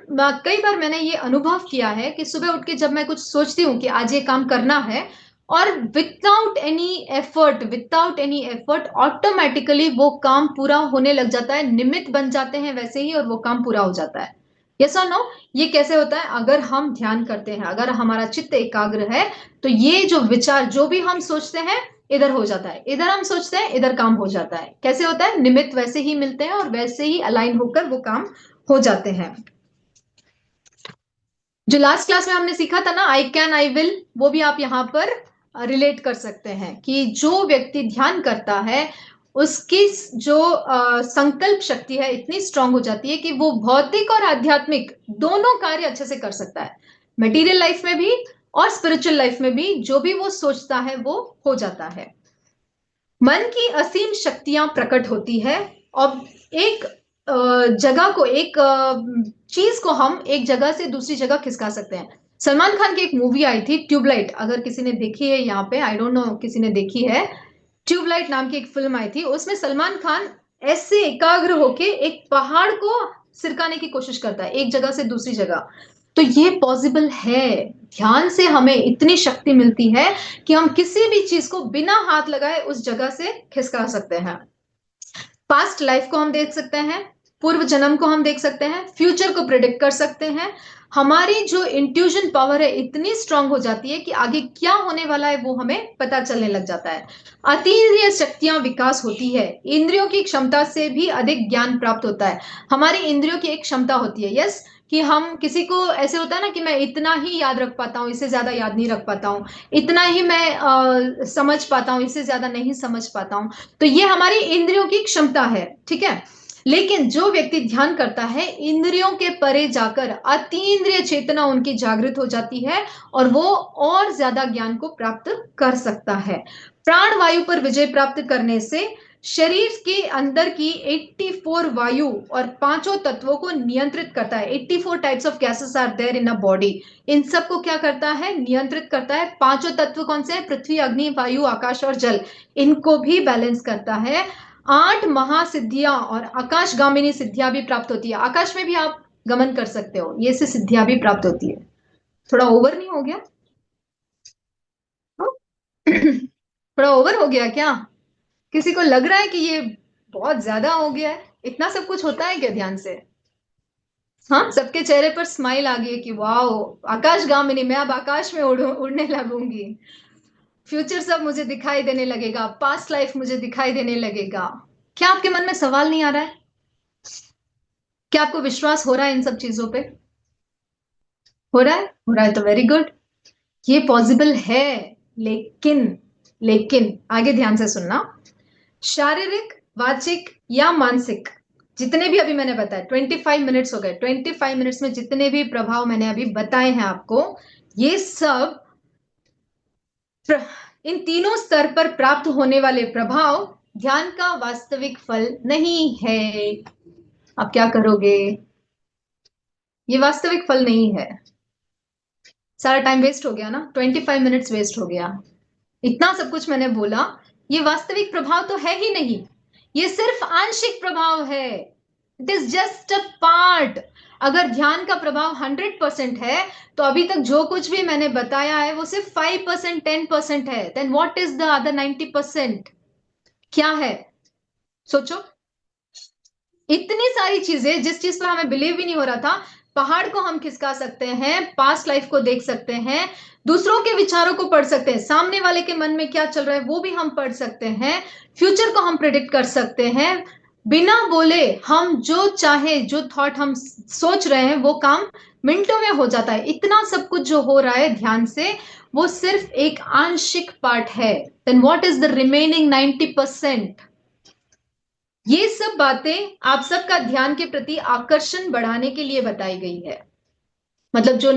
कई बार मैंने ये अनुभव किया है कि सुबह उठ के जब मैं कुछ सोचती हूँ कि आज ये काम करना है, और विदाउट एनी एफर्ट ऑटोमेटिकली वो काम पूरा होने लग जाता है, निमित्त बन जाते हैं वैसे ही, और वो काम पूरा हो जाता है। यस और नो? ये कैसे होता है? अगर हम ध्यान करते हैं, अगर हमारा चित्त एकाग्र है, तो ये जो विचार, जो भी हम सोचते हैं, इधर हो जाता है, इधर हम सोचते हैं, इधर काम हो जाता है। कैसे होता है? निमित्त वैसे ही मिलते हैं और वैसे ही अलाइन होकर वो काम हो जाते हैं। जो लास्ट क्लास में हमने सीखा था ना, आई कैन आई विल, वो भी आप यहाँ पर रिलेट कर सकते हैं कि जो व्यक्ति ध्यान करता है उसकी जो संकल्प शक्ति है इतनी स्ट्रांग हो जाती है कि वो भौतिक और आध्यात्मिक दोनों कार्य अच्छे से कर सकता है। मटेरियल लाइफ में भी और स्पिरिचुअल लाइफ में भी जो भी वो सोचता है वो हो जाता है। मन की असीम शक्तियां प्रकट होती है, और एक जगह को, एक चीज को हम एक जगह से दूसरी जगह खिसका सकते हैं। सलमान खान की एक मूवी आई थी ट्यूबलाइट, अगर किसी ने देखी है यहाँ पे, आई डोंट नो किसी ने देखी है। ट्यूबलाइट नाम की एक फिल्म आई थी, उसमें सलमान खान ऐसे एकाग्र होके एक पहाड़ को सिरकाने की कोशिश करता है एक जगह से दूसरी जगह। तो ये पॉसिबल है, ध्यान से हमें इतनी शक्ति मिलती है कि हम किसी भी चीज को बिना हाथ लगाए उस जगह से खिसका सकते हैं। पास्ट लाइफ को हम देख सकते हैं, पूर्व जन्म को हम देख सकते हैं, फ्यूचर को प्रिडिक्ट कर सकते हैं। हमारी जो इंट्यूजन पावर है इतनी स्ट्रांग हो जाती है कि आगे क्या होने वाला है वो हमें पता चलने लग जाता है। अतीन्द्रिय शक्तियां विकास होती है, इंद्रियों की क्षमता से भी अधिक ज्ञान प्राप्त होता है। हमारी इंद्रियों की एक क्षमता होती है, यस, कि हम किसी को ऐसे होता है ना कि मैं इतना ही याद रख पाता हूँ, इससे ज्यादा याद नहीं रख पाता हूँ, इतना ही मैं समझ पाता हूँ, इससे ज्यादा नहीं समझ पाता हूँ। तो ये हमारी इंद्रियों की क्षमता है, ठीक है। लेकिन जो व्यक्ति ध्यान करता है, इंद्रियों के परे जाकर अतीन्द्रिय चेतना उनकी जागृत हो जाती है और वो और ज्यादा ज्ञान को प्राप्त कर सकता है। प्राण वायु पर विजय प्राप्त करने से शरीर के अंदर की 84 वायु और पांचों तत्वों को नियंत्रित करता है। 84 types of gases are there in a body. इन सबको क्या करता है? नियंत्रित करता है। पांचों तत्व कौन से हैं? पृथ्वी, अग्नि, वायु, आकाश और जल। इनको भी बैलेंस करता है। 8 महासिद्धियां और आकाशगामिनी सिद्धियां भी प्राप्त होती है। आकाश में भी आप गमन कर सकते हो, ये से सिद्धियां भी प्राप्त होती है। थोड़ा ओवर नहीं हो गया? थोड़ा ओवर हो गया क्या? किसी को लग रहा है कि ये बहुत ज्यादा हो गया है? इतना सब कुछ होता है क्या ध्यान से? हाँ, सबके चेहरे पर स्माइल आ गई है कि वाह, आकाशगामिनी, मैं अब आकाश में उड़ने लगूंगी। फ्यूचर सब मुझे दिखाई देने लगेगा, पास्ट लाइफ मुझे दिखाई देने लगेगा। क्या आपके मन में सवाल नहीं आ रहा है? क्या आपको विश्वास हो रहा है इन सब चीजों पे? हो रहा है? हो रहा है तो वेरी गुड। ये पॉसिबल है, लेकिन आगे ध्यान से सुनना। शारीरिक, वाचिक या मानसिक, जितने भी अभी मैंने बताए, 25 मिनट्स हो गए, 25 मिनट्स में जितने भी प्रभाव मैंने अभी बताए हैं आपको, ये सब इन तीनों स्तर पर प्राप्त होने वाले प्रभाव ध्यान का वास्तविक फल नहीं है। अब क्या करोगे? ये वास्तविक फल नहीं है। सारा टाइम वेस्ट हो गया ना, 25 मिनट्स वेस्ट हो गया। इतना सब कुछ मैंने बोला, ये वास्तविक प्रभाव तो है ही नहीं, ये सिर्फ आंशिक प्रभाव है। It is just a part. अगर ध्यान का प्रभाव 100% है, तो अभी तक जो कुछ भी मैंने बताया है वो सिर्फ 5%, 10% है। Then what is the other 90%? क्या है? सोचो। इतनी सारी चीजें जिस चीज पर हमें बिलीव भी नहीं हो रहा था, पहाड़ को हम खिसका सकते हैं, पास्ट लाइफ को देख सकते हैं, दूसरों के विचारों को पढ़ सकते हैं, सामने वाले के मन में क्या चल रहा है वो भी हम पढ़ सकते हैं, फ्यूचर को हम प्रिडिक्ट कर सकते हैं। बिना बोले हम जो चाहे, जो थॉट हम सोच रहे हैं वो काम मिनटों में हो जाता है। इतना सब कुछ जो हो रहा है ध्यान से, वो सिर्फ एक आंशिक पार्ट है। Then what is the remaining 90%? ये सब बातें आप सबका ध्यान के प्रति आकर्षण बढ़ाने के लिए बताई गई है। मतलब जो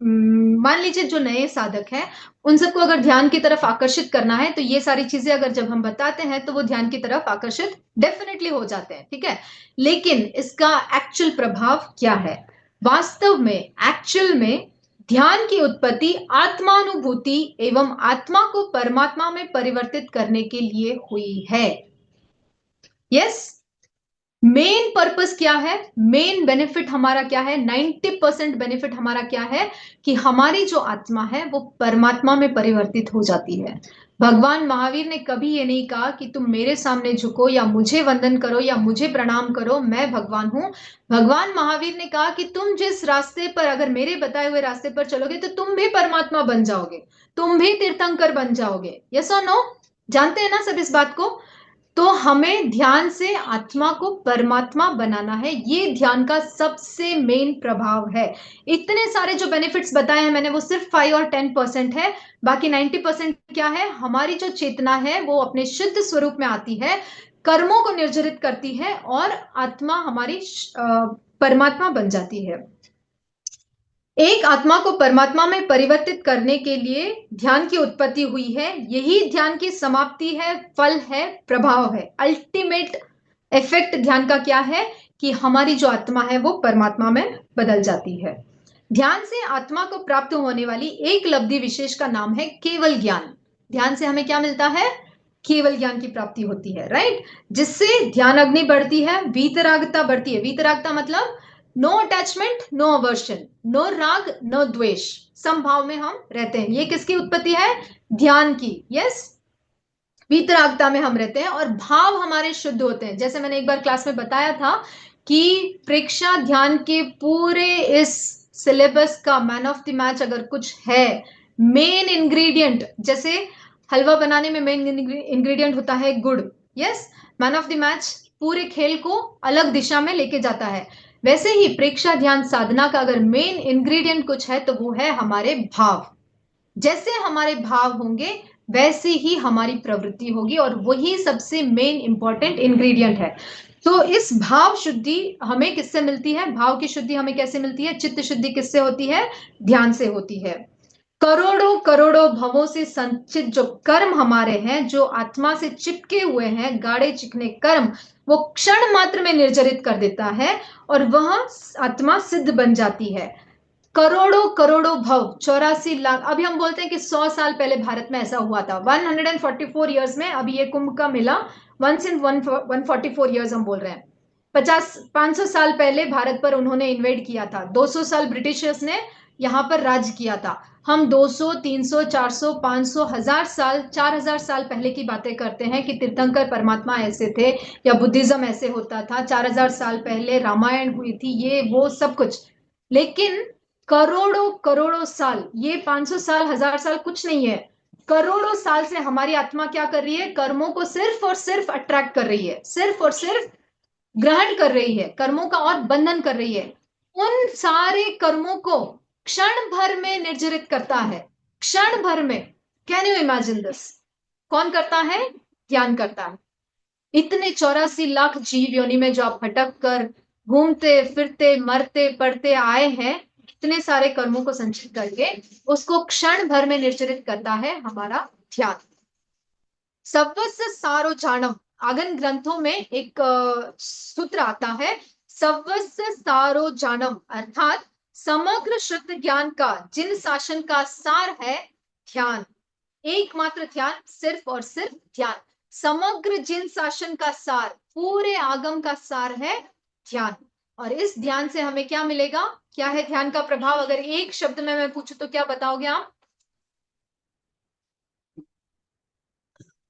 मान लीजिए जो नए साधक हैं, उन सबको अगर ध्यान की तरफ आकर्षित करना है, तो ये सारी चीजें अगर जब हम बताते हैं तो वो ध्यान की तरफ आकर्षित डेफिनेटली हो जाते हैं, ठीक है। लेकिन इसका एक्चुअल प्रभाव क्या है? वास्तव में, एक्चुअल में ध्यान की उत्पत्ति आत्मानुभूति एवं आत्मा को परमात्मा में परिवर्तित करने के लिए हुई है। यस, मेन पर्पस क्या है, मेन बेनिफिट हमारा क्या है, 90% बेनिफिट हमारा क्या है कि हमारी जो आत्मा है वो परमात्मा में परिवर्तित हो जाती है। भगवान महावीर ने कभी ये नहीं कहा कि तुम मेरे सामने झुको या मुझे वंदन करो या मुझे प्रणाम करो, मैं भगवान हूं। भगवान महावीर ने कहा कि तुम जिस रास्ते पर, अगर मेरे बताए हुए रास्ते पर चलोगे तो तुम भी परमात्मा बन जाओगे, तुम भी तीर्थंकर बन जाओगे। यस और नो? जानते हैं ना सब इस बात को? तो हमें ध्यान से आत्मा को परमात्मा बनाना है, ये ध्यान का सबसे मेन प्रभाव है। इतने सारे जो बेनिफिट्स बताए हैं मैंने वो सिर्फ 5 और 10% है, बाकी 90% क्या है, हमारी जो चेतना है वो अपने शुद्ध स्वरूप में आती है, कर्मों को निर्जरित करती है और आत्मा हमारी परमात्मा बन जाती है। एक आत्मा को परमात्मा में परिवर्तित करने के लिए ध्यान की उत्पत्ति हुई है, यही ध्यान की समाप्ति है, फल है, प्रभाव है। अल्टीमेट इफेक्ट ध्यान का क्या है कि हमारी जो आत्मा है वो परमात्मा में बदल जाती है। ध्यान से आत्मा को प्राप्त होने वाली एक लब्धि विशेष का नाम है केवल ज्ञान। ध्यान से हमें क्या मिलता है? केवल ज्ञान की प्राप्ति होती है, राइट? जिससे ध्यान अग्नि बढ़ती है, वीतरागता बढ़ती है। वीतरागता मतलब no attachment, no aversion, no राग, नो द्वेष, समभाव में हम रहते हैं। ये किसकी उत्पत्ति है? ध्यान की। यस, वीतरागता में हम रहते हैं और भाव हमारे शुद्ध होते हैं। जैसे मैंने एक बार क्लास में बताया था कि प्रेक्षा ध्यान के पूरे इस सिलेबस का मैन ऑफ द मैच अगर कुछ है, मेन इंग्रेडिएंट, जैसे हलवा बनाने में मेन इंग्रेडिएंट होता है गुड़। Yes, man of the match पूरे खेल को अलग दिशा में लेके जाता है। वैसे ही प्रेक्षा ध्यान साधना का अगर मेन इंग्रेडिएंट कुछ है तो वो है हमारे भाव। जैसे हमारे भाव होंगे वैसे ही हमारी प्रवृत्ति होगी और वही सबसे मेन इंपॉर्टेंट इंग्रेडिएंट है। तो इस भाव शुद्धि हमें किससे मिलती है? भाव की शुद्धि हमें कैसे मिलती है? चित्त शुद्धि किससे होती है? ध्यान से होती है। करोड़ों करोड़ों भवों से संचित जो कर्म हमारे हैं, जो आत्मा से चिपके हुए हैं, गाढ़े चिकने कर्म, वो क्षण मात्र में निर्जरित कर देता है और वह आत्मा सिद्ध बन जाती है। करोड़ों करोड़ों भव, 84 लाख। अभी हम बोलते हैं कि 100 साल पहले भारत में ऐसा हुआ था, 144 ईयर्स में। अभी ये कुंभ का मेला वंस इन 144 ईयर्स हम बोल रहे हैं। 500 साल पहले भारत पर उन्होंने इन्वेड किया था। 200 साल ब्रिटिशर्स ने यहाँ पर राज किया था। हम 200, 300, 400, 500, 1000 साल, 4000 साल पहले की बातें करते हैं कि तीर्थंकर परमात्मा ऐसे थे या बुद्धिज्म ऐसे होता था। 4000 साल पहले रामायण हुई थी, ये वो सब कुछ। लेकिन करोड़ों करोड़ों साल, ये 500 साल, 1000 साल कुछ नहीं है। करोड़ों साल से हमारी आत्मा क्या कर रही है? कर्मों को सिर्फ और सिर्फ अट्रैक्ट कर रही है, सिर्फ और सिर्फ ग्रहण कर रही है, कर्मों का और बंधन कर रही है। उन सारे कर्मों को क्षण भर में निर्जरित करता है, क्षण भर में। Can you imagine this? कौन करता है? ध्यान करता है। इतने 84 लाख जीव योनि में जो आप भटक कर घूमते फिरते मरते पड़ते आए हैं, इतने सारे कर्मों को संचित करके उसको क्षण भर में निर्जरित करता है हमारा ध्यान। सर्वस्व सारो जानम, आगम ग्रंथों में एक सूत्र आता है, सर्वस्व सारो जानम, अर्थात समग्र शुद्ध ज्ञान का जिन शासन का सार है ध्यान। एकमात्र ध्यान, सिर्फ और सिर्फ ध्यान। समग्र जिन शासन का सार, पूरे आगम का सार है ध्यान। और इस ध्यान से हमें क्या मिलेगा? क्या है ध्यान का प्रभाव? अगर एक शब्द में मैं पूछूं तो क्या बताओगे आप?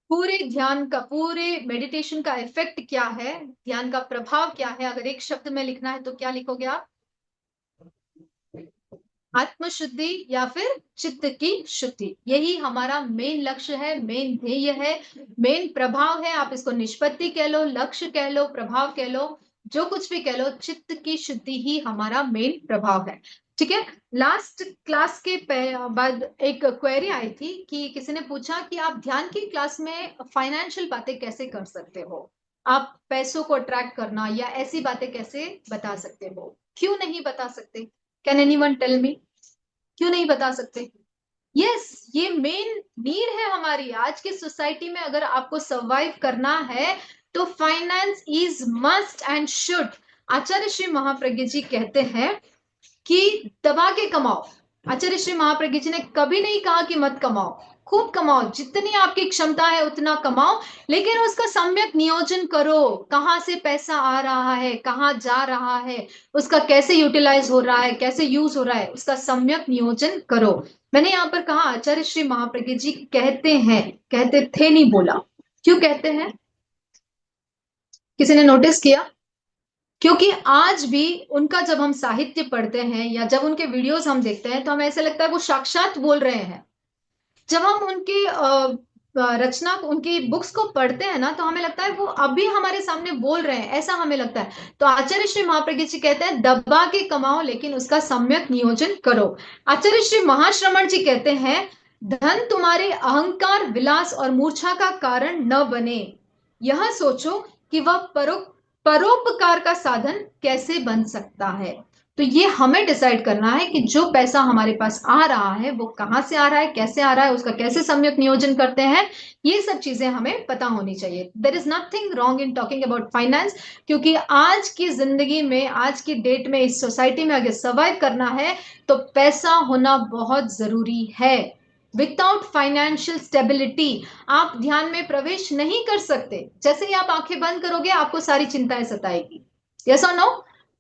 पूरे ध्यान का, पूरे मेडिटेशन का इफेक्ट क्या है, ध्यान का प्रभाव क्या है? अगर एक शब्द में लिखना है तो क्या लिखोगे आप? आत्मशुद्धि या फिर चित्त की शुद्धि। यही हमारा मेन लक्ष्य है, मेन ध्येय है, मेन प्रभाव है। आप इसको निष्पत्ति कह लो, लक्ष्य कह लो, प्रभाव कह लो, जो कुछ भी कह लो, चित्त की शुद्धि ही हमारा मेन प्रभाव है। ठीक है। लास्ट क्लास के बाद एक क्वेरी आई थी कि किसी ने पूछा कि आप ध्यान की क्लास में फाइनेंशियल बातें कैसे कर सकते हो, आप पैसों को अट्रैक्ट करना या ऐसी बातें कैसे बता सकते हो? क्यों नहीं बता सकते? Can anyone tell me? क्यों नहीं बता सकते? यस, ये मेन नीड है हमारी आज की सोसाइटी में। अगर आपको सर्वाइव करना है तो finance is must and should. Acharya Shri Mahapragya ji कहते हैं कि दबा के कमाओ, आचार्य श्री महाप्रज्ञ जी ने कभी नहीं कहा कि मत कमाओ, खूब कमाओ, जितनी आपकी क्षमता है उतना कमाओ, लेकिन उसका सम्यक नियोजन करो। कहाँ से पैसा आ रहा है, कहाँ जा रहा है, उसका कैसे यूटिलाइज हो रहा है, कैसे यूज हो रहा है, उसका सम्यक नियोजन करो। मैंने यहाँ पर कहा आचार्य श्री महाप्रज्ञ जी कहते हैं, कहते थे नहीं बोला। क्यों कहते हैं, किसी ने नोटिस किया? क्योंकि आज भी उनका जब हम साहित्य पढ़ते हैं या जब उनके वीडियोस हम देखते हैं तो हमें ऐसा लगता है वो साक्षात बोल रहे हैं। जब हम उनकी रचना, उनकी बुक्स को पढ़ते हैं ना, तो हमें लगता है वो अभी हमारे सामने बोल रहे हैं, ऐसा हमें लगता है। तो आचार्य श्री महाप्रज्ञ जी कहते हैं दबा के कमाओ, लेकिन उसका सम्यक नियोजन करो। आचार्य श्री महाश्रमण जी कहते हैं धन तुम्हारे अहंकार, विलास और मूर्छा का कारण न बने, यह सोचो कि वह परोपकार का साधन कैसे बन सकता है। तो ये हमें डिसाइड करना है कि जो पैसा हमारे पास आ रहा है वो कहाँ से आ रहा है, कैसे आ रहा है, उसका कैसे सम्यक नियोजन करते हैं। ये सब चीजें हमें पता होनी चाहिए। There is nothing wrong in talking about finance, क्योंकि आज की जिंदगी में, आज की डेट में, इस सोसाइटी में अगर सर्वाइव करना है तो पैसा होना बहुत जरूरी है। विदाउट फाइनेंशियल स्टेबिलिटी आप ध्यान में प्रवेश नहीं कर सकते। जैसे ही आप आंखें बंद करोगे आपको सारी चिंताएं सताएगी। यस और नो?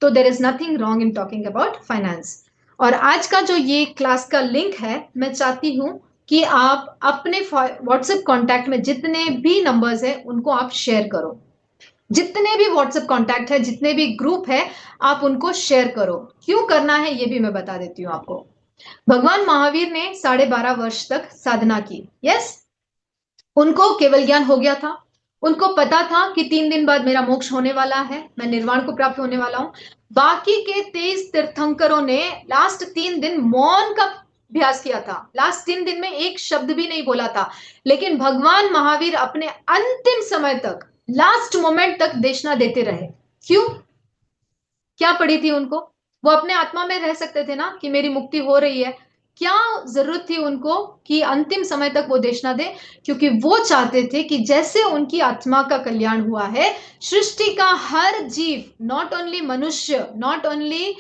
तो there is nothing wrong in talking about finance. और आज का जो ये क्लास का लिंक है, मैं चाहती हूं कि आप अपने व्हाट्सएप कॉन्टैक्ट में जितने भी नंबर्स है उनको आप शेयर करो। जितने भी व्हाट्सएप कॉन्टैक्ट है, जितने भी ग्रुप है, आप उनको शेयर करो। क्यों करना है ये भी मैं बता देती हूँ आपको। भगवान महावीर ने 12.5 वर्ष तक साधना की। यस, उनको केवल ज्ञान हो गया था। उनको पता था कि 3 दिन बाद मेरा मोक्ष होने वाला है, मैं निर्वाण को प्राप्त होने वाला हूं। बाकी के 23 तीर्थंकरों ने लास्ट 3 दिन मौन का अभ्यास किया था। लास्ट 3 दिन में एक शब्द भी नहीं बोला था। लेकिन भगवान महावीर अपने अंतिम समय तक, लास्ट मोमेंट तक देशना देते रहे। क्यों? क्या पड़ी थी उनको? वो अपने आत्मा में रह सकते थे ना कि मेरी मुक्ति हो रही है। क्या जरूरत थी उनको कि अंतिम समय तक वो देशना दे? क्योंकि वो चाहते थे कि जैसे उनकी आत्मा का कल्याण हुआ है, सृष्टि का हर जीव, नॉट ओनली मनुष्य, नॉट ओनली,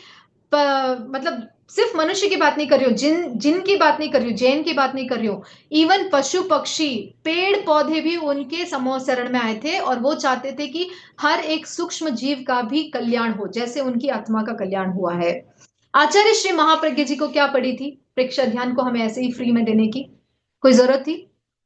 मतलब सिर्फ मनुष्य की बात नहीं कर रही हूँ, जिन की बात नहीं कर रही हूँ, जैन की बात नहीं कर रही हूँ, इवन पशु पक्षी, पेड़ पौधे भी उनके समूह शरण में आए थे। और वो चाहते थे कि हर एक सूक्ष्म जीव का भी कल्याण हो, जैसे उनकी आत्मा का कल्याण हुआ है। आचार्य श्री महाप्रज्ञ जी को क्या पड़ी थी प्रेक्षा ध्यान को हमें ऐसे ही फ्री में देने की? कोई जरूरत थी?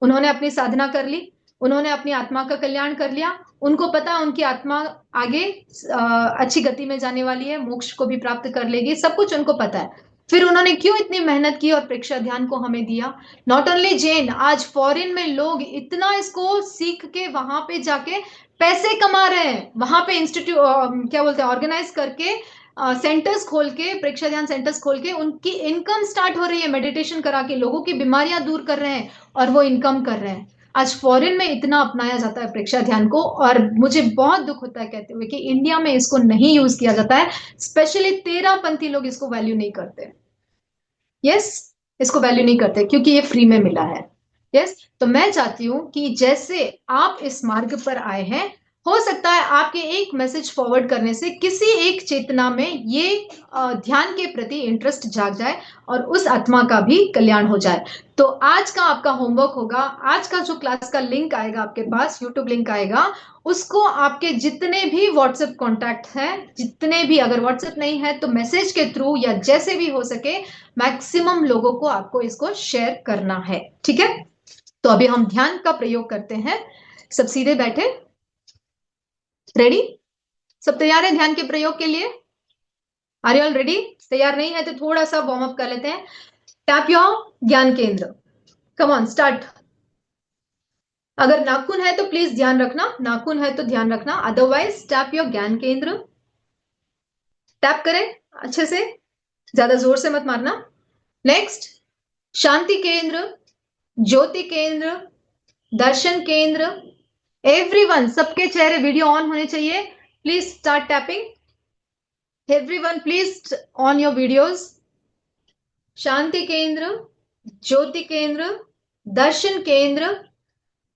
उन्होंने अपनी साधना कर ली, उन्होंने अपनी आत्मा का कल्याण कर लिया। उनको पता है उनकी आत्मा आगे अच्छी गति में जाने वाली है, मोक्ष को भी प्राप्त कर लेगी, सब कुछ उनको पता है। फिर उन्होंने क्यों इतनी मेहनत की और प्रेक्षा ध्यान को हमें दिया? नॉट ओनली जैन, आज फॉरेन में लोग इतना इसको सीख के वहां पे जाके पैसे कमा रहे हैं। वहां पे इंस्टीट्यूट, क्या बोलते हैं, ऑर्गेनाइज करके सेंटर्स खोल के, प्रेक्षा ध्यान सेंटर्स खोल के उनकी इनकम स्टार्ट हो रही है। मेडिटेशन करा के लोगों की बीमारियां दूर कर रहे हैं और वो इनकम कर रहे हैं। आज फॉरेन में इतना अपनाया जाता है प्रेक्षा ध्यान को, और मुझे बहुत दुख होता है कहते हुए कि इंडिया में इसको नहीं यूज किया जाता है। स्पेशली 13पंथी लोग इसको वैल्यू नहीं करते। यस, इसको वैल्यू नहीं करते क्योंकि ये फ्री में मिला है। यस, तो मैं चाहती हूं कि जैसे आप इस मार्ग पर आए हैं, हो सकता है आपके एक मैसेज फॉरवर्ड करने से किसी एक चेतना में ये ध्यान के प्रति इंटरेस्ट जाग जाए और उस आत्मा का भी कल्याण हो जाए। तो आज का आपका होमवर्क होगा, आज का जो क्लास का लिंक आएगा आपके पास, यूट्यूब लिंक आएगा, उसको आपके जितने भी व्हाट्सएप कॉन्टैक्ट हैं, जितने भी, अगर व्हाट्सएप नहीं है तो मैसेज के थ्रू या जैसे भी हो सके, मैक्सिमम लोगों को आपको इसको शेयर करना है। ठीक है? तो अभी हम ध्यान का प्रयोग करते हैं। सब सीधे बैठे, रेडी? सब तैयार है ध्यान के प्रयोग के लिए? Are you all ready? तैयार नहीं है तो थोड़ा सा वार्म अप कर लेते हैं। टैप योर ज्ञान केंद्र। Come on, start. अगर नाखून है तो प्लीज ध्यान रखना, नाखून है तो ध्यान रखना, अदरवाइज टैप योर ज्ञान केंद्र। टैप करें अच्छे से, ज्यादा जोर से मत मारना। नेक्स्ट, शांति केंद्र, ज्योति केंद्र, दर्शन केंद्र। एवरीवन, सबके चेहरे वीडियो ऑन होने चाहिए। Please start tapping. Everyone please on your videos. शांति केंद्र, ज्योति केंद्र, दर्शन केंद्र,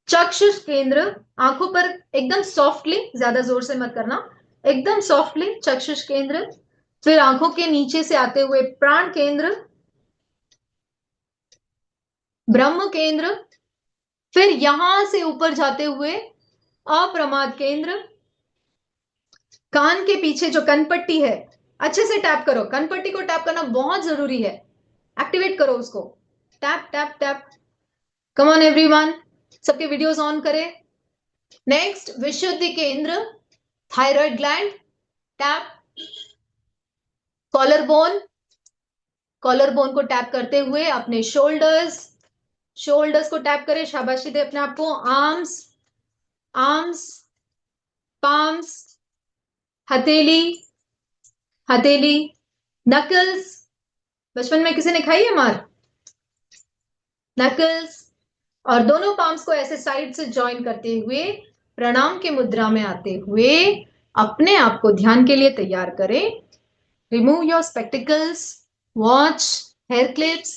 चक्षुष केंद्र। आंखों पर एकदम सॉफ्टली, ज्यादा जोर से मत करना, एकदम सॉफ्टली चक्षुष केंद्र। फिर आंखों के नीचे से आते हुए प्राण केंद्र, ब्रह्म केंद्र, फिर यहां से ऊपर जाते हुए अप्रमाद केंद्र, कान के पीछे जो कनपट्टी है अच्छे से टैप करो, कनपट्टी को टैप करना बहुत जरूरी है, एक्टिवेट करो उसको, tap tap tap. Come on everyone, सबके वीडियोस ऑन करें। नेक्स्ट विशुद्धि केंद्र, thyroid gland, tap. Collar bone को टैप करते हुए अपने शोल्डर्स को टैप करें, शाबाशी दे अपने आप को। आर्म्स, पाम्स, हथेली, नकल्स, बचपन में किसी ने खाई है मार, नकल्स, और दोनों पाम्स को ऐसे साइड से ज्वाइन करते हुए प्रणाम की मुद्रा में आते हुए अपने आप को ध्यान के लिए तैयार करें। Remove your spectacles, watch, hair clips,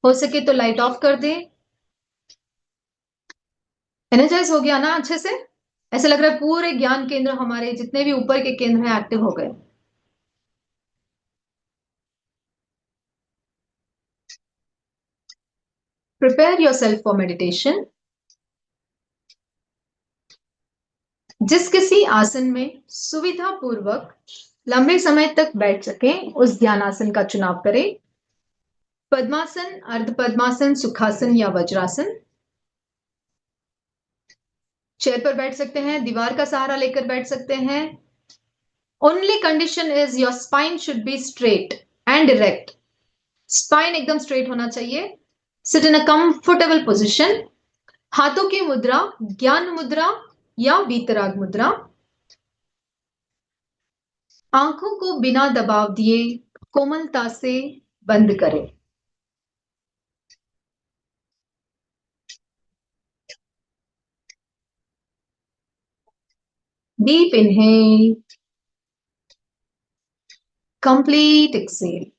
हो सके तो लाइट ऑफ कर दें। एनर्जाइज हो गया ना अच्छे से? ऐसे लग रहा है पूरे ज्ञान केंद्र हमारे जितने भी ऊपर के केंद्र हैं एक्टिव हो गए। Prepare yourself for meditation. जिस किसी आसन में सुविधा पूर्वक लंबे समय तक बैठ सकें उस ध्यान आसन का चुनाव करें। पद्मासन, अर्ध पद्मासन, सुखासन या वज्रासन। चेयर पर बैठ सकते हैं, दीवार का सहारा लेकर बैठ सकते हैं। Only condition is your spine should be straight and erect. Spine एकदम स्ट्रेट होना चाहिए। Sit in a comfortable position. हाथों की मुद्रा ज्ञान मुद्रा या वीतराग मुद्रा। आंखों को बिना दबाव दिए कोमलता से बंद करें। Deep inhale, complete exhale.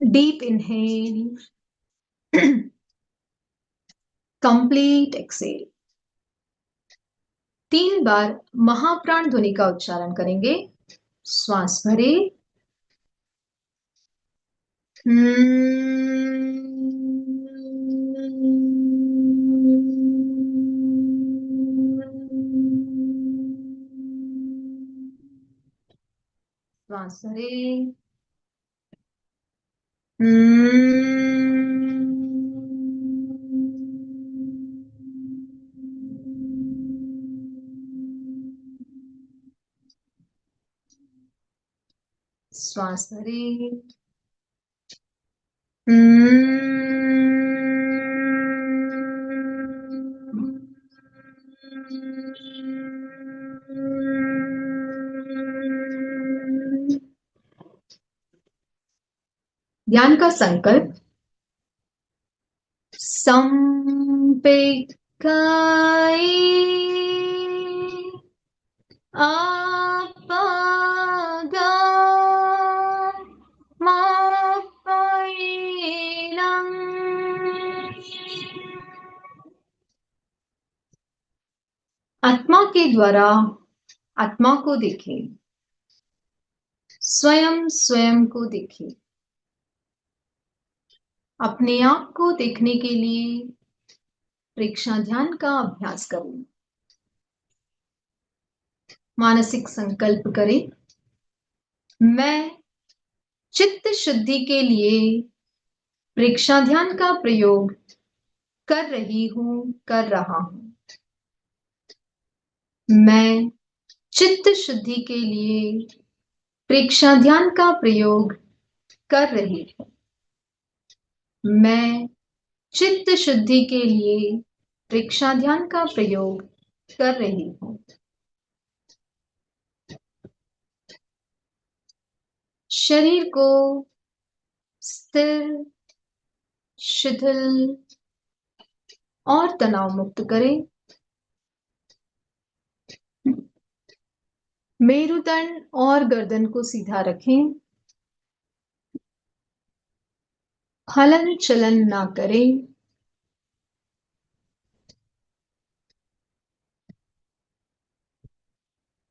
Deep inhale, complete exhale. 3 बार महाप्राण ध्वनि का उच्चारण करेंगे। श्वास भरे, श्वास भरे, श्वास भरे, ध्यान का संकल्प। संपेक्काई apaga mapailang। आत्मा के द्वारा आत्मा को देखें, स्वयं को देखें। अपने आप को देखने के लिए प्रेक्षण ध्यान का अभ्यास करें। मानसिक संकल्प करें, मैं चित्त शुद्धि के लिए प्रेक्षण ध्यान का प्रयोग कर रहा हूं। मैं चित्त शुद्धि के लिए प्रेक्षण ध्यान का प्रयोग कर रही हूं। मैं चित्त शुद्धि के लिए प्रेक्षण ध्यान का प्रयोग कर रही हूं। शरीर को स्थिर, शिथिल और तनाव मुक्त करें। मेरुदंड और गर्दन को सीधा रखें। हलन चलन ना करें।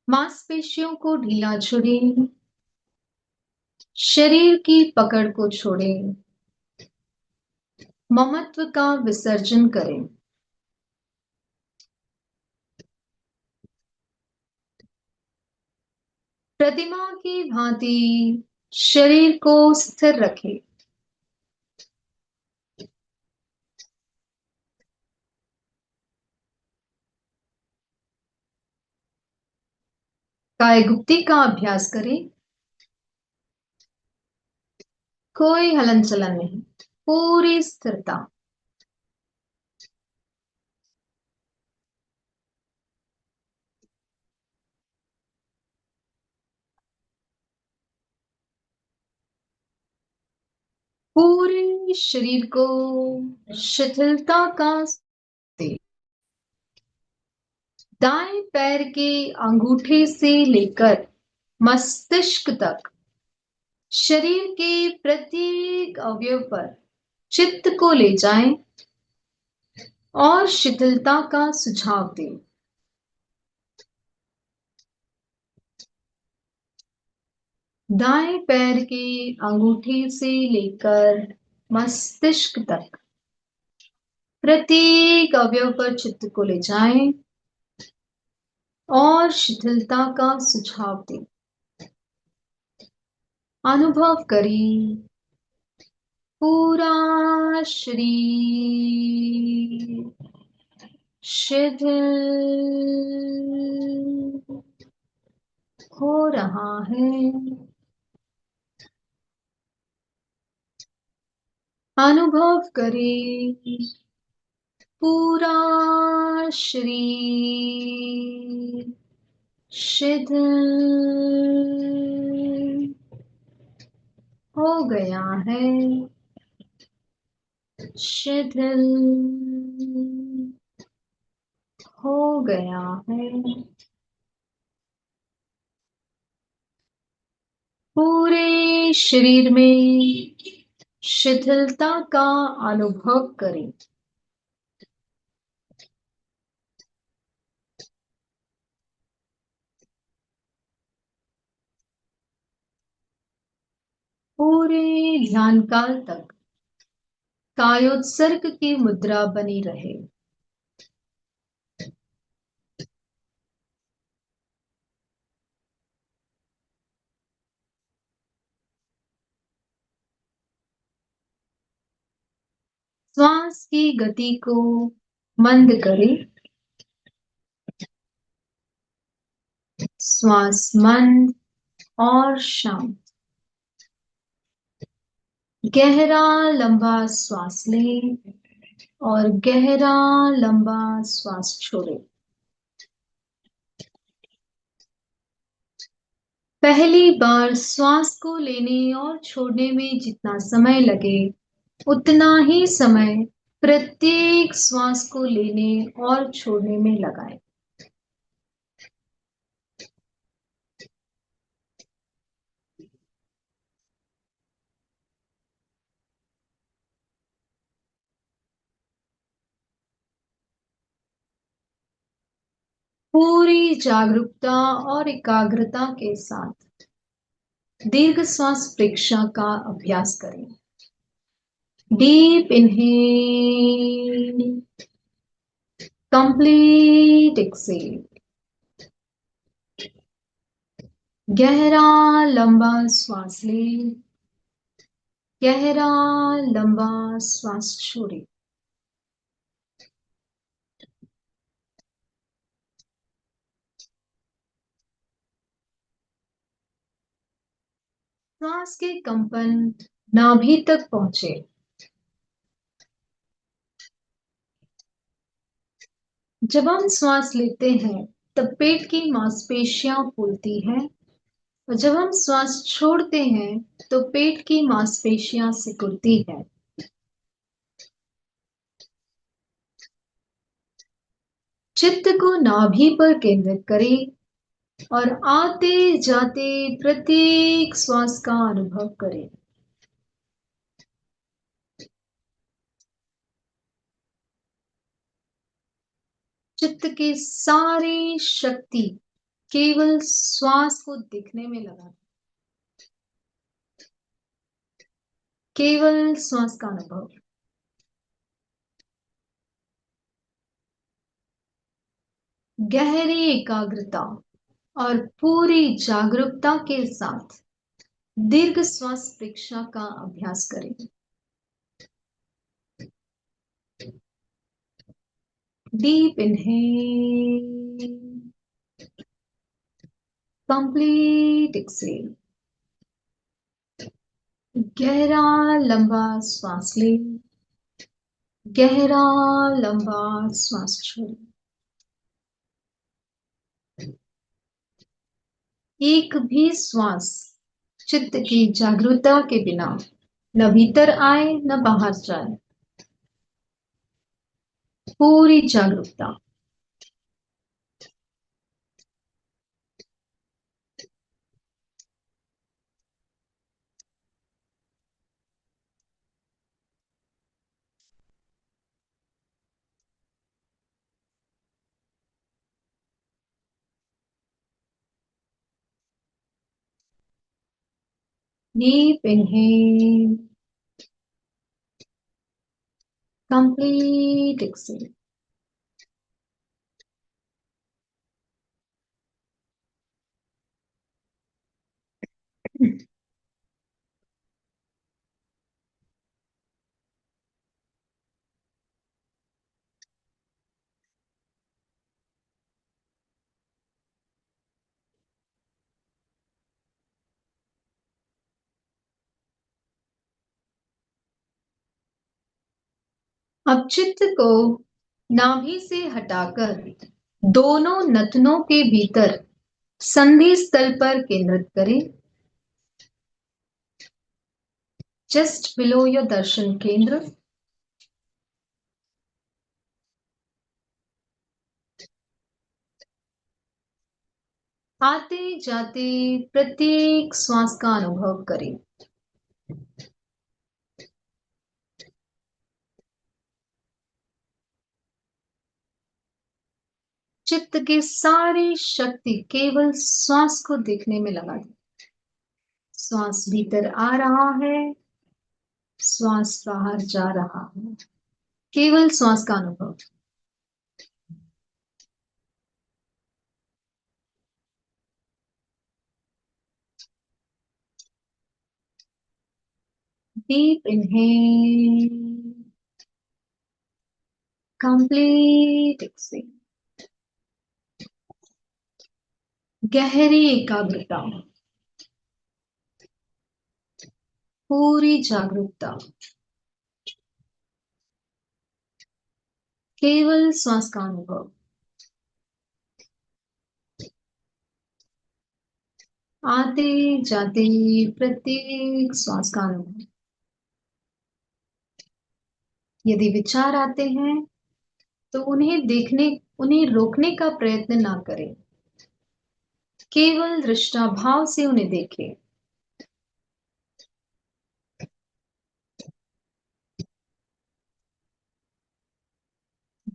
मांसपेशियों को ढीला छोड़ें। शरीर की पकड़ को छोड़ें। ममत्व का विसर्जन करें। प्रतिमा की भांति शरीर को स्थिर रखें। कायगुप्ती का अभ्यास करें। कोई हलन चलन नहीं, पूरी स्थिरता। पूरे शरीर को शिथिलता का दे। दाएं पैर के अंगूठे से लेकर मस्तिष्क तक शरीर के प्रत्येक अवयव पर चित्त को ले जाएं और शिथिलता का सुझाव दें। दाएं पैर के अंगूठे से लेकर मस्तिष्क तक प्रत्येक अवयव पर चित्त को ले जाएं और शिथिलता का सुझाव दें। अनुभव करें पूरा शरीर शिथिल हो रहा है। अनुभव करें पूरा शरीर शिथिल हो गया है। शिथिल हो गया है। पूरे शरीर में शिथिलता का अनुभव करें। पूरे ध्यान काल तक कायोत्सर्ग की मुद्रा बनी रहे। श्वास की गति को मंद करें। श्वास मंद और शांत। गहरा लंबा श्वास लें और गहरा लंबा श्वास छोड़ें। पहली बार श्वास को लेने और छोड़ने में जितना समय लगे उतना ही समय प्रत्येक श्वास को लेने और छोड़ने में लगाएं। पूरी जागरूकता और एकाग्रता के साथ दीर्घ श्वास परीक्षा का अभ्यास करें। Deep inhale, complete exhale. गहरा लंबा श्वास लें, गहरा लंबा श्वास छोड़ें। श्वास के कंपन नाभि तक पहुंचे। जब हम श्वास लेते हैं तब पेट की मांसपेशियां फूलती हैं और जब हम श्वास छोड़ते हैं तो पेट की मांसपेशियां सिकुड़ती है। चित्त को नाभि पर केंद्रित करें और आते जाते प्रत्येक श्वास का अनुभव करें। चित्त की सारी शक्ति केवल श्वास को दिखने में लगा, केवल श्वास का अनुभव। गहरी एकाग्रता और पूरी जागरूकता के साथ दीर्घ श्वास परीक्षा का अभ्यास करें। Deep inhale, complete exhale. गहरा लंबा श्वास लें, गहरा लंबा श्वास छोड़ें। एक भी श्वास चित्त की जागरूकता के बिना न भीतर आए न बाहर जाए। पूरी जागरूकता। Deep inhale, complete exhale. अब चित्त को नाभि से हटाकर दोनों नथनों के भीतर संधि स्थल पर केंद्रित करें। जस्ट बिलो योर दर्शन केंद्र। आते जाते प्रत्येक श्वास का अनुभव करें। चित्त की सारी शक्ति केवल श्वास को देखने में लगा दें। श्वास भीतर आ रहा है, श्वास बाहर जा रहा है। केवल श्वास का अनुभव। Deep inhale, complete exhale. गहरी एकाग्रता, पूरी जागरूकता। केवल श्वास का अनुभव। आते जाते प्रत्येक श्वास का अनुभव। यदि विचार आते हैं तो उन्हें रोकने का प्रयत्न ना करें। केवल दृष्टाभाव से उन्हें देखें।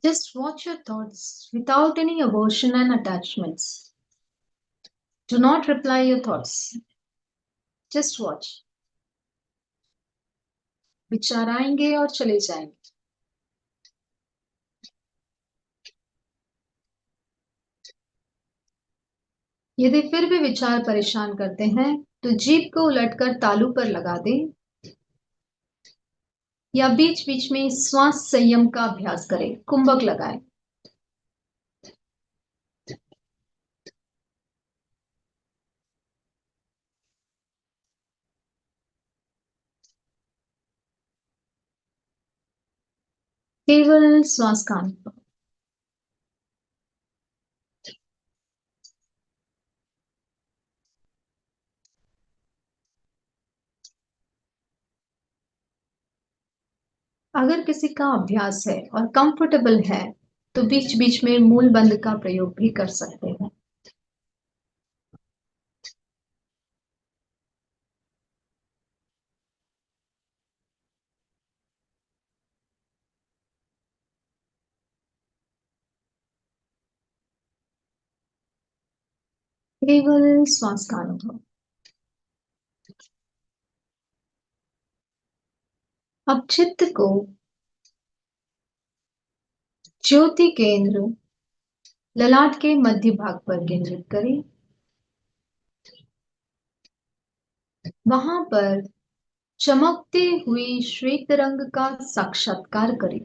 Just watch your thoughts without any aversion and attachments. Do not reply your thoughts. Just watch. विचार आएंगे और चले जाएंगे। यदि फिर भी विचार परेशान करते हैं तो जीभ को उलटकर तालू पर लगा दें या बीच बीच में श्वास संयम का अभ्यास करें। कुंभक लगाएं। केवल श्वास का अनुभव। अगर किसी का अभ्यास है और कंफर्टेबल है तो बीच बीच में मूल बंद का प्रयोग भी कर सकते हैं। केवल श्वास का अनुभव। अब चित्त को ज्योति केंद्र ललाट के मध्य भाग पर केंद्रित करें। वहां पर चमकते हुए श्वेत रंग का साक्षात्कार करें।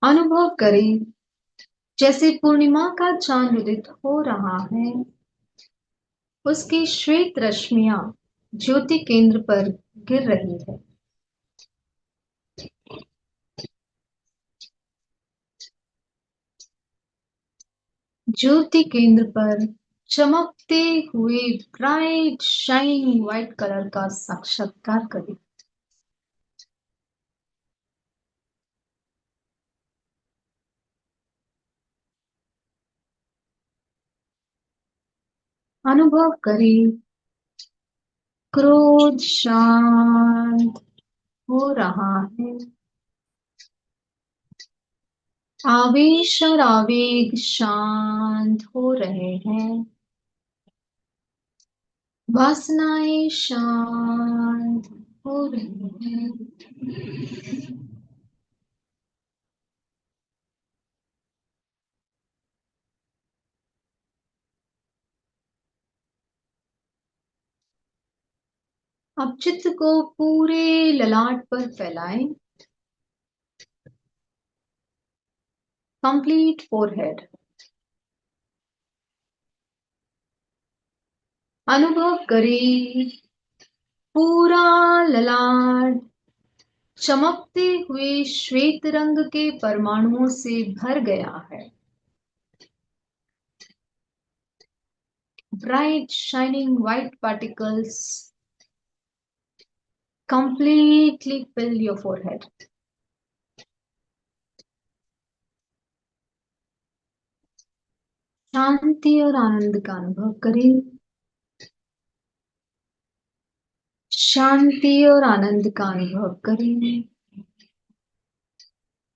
अनुभव करें जैसे पूर्णिमा का चांद उदित हो रहा है। उसकी श्वेत रश्मियां ज्योति केंद्र पर गिर रही है। ज्योति केंद्र पर चमकते हुए ब्राइट शाइनिंग व्हाइट कलर का साक्षात्कार करें। अनुभव करें क्रोध शांत हो रहा है। आवेश और आवेग शांत हो रहे हैं। वासनाएं शांत हो रही हैं। अब चित्त को पूरे ललाट पर फैलाएं। Complete forehead. अनुभव करें पूरा ललाट चमकते हुए श्वेत रंग के परमाणुओं से भर गया है। Bright shining white particles completely fill your forehead. शांति और आनंद का अनुभव करें। शांति और आनंद का अनुभव करें।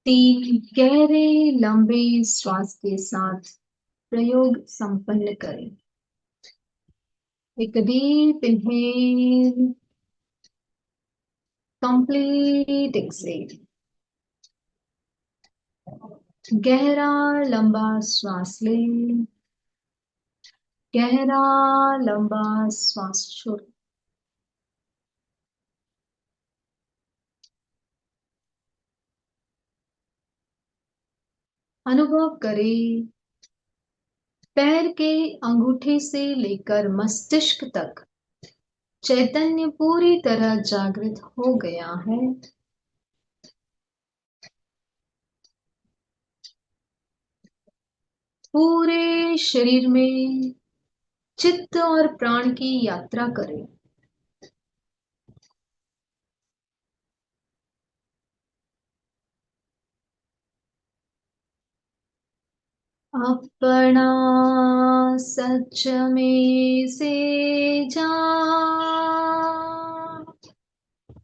3 गहरे लंबे श्वास के साथ प्रयोग संपन्न करें। एक डीप इनहेल, कंप्लीट एक्सहेल। गहरा लंबा श्वास लें। गहरा लंबा श्वास छोड़ें। अनुभव करें पैर के अंगूठे से लेकर मस्तिष्क तक चैतन्य पूरी तरह जागृत हो गया है। पूरे शरीर में चित्त और प्राण की यात्रा करें। अपना सच में से जा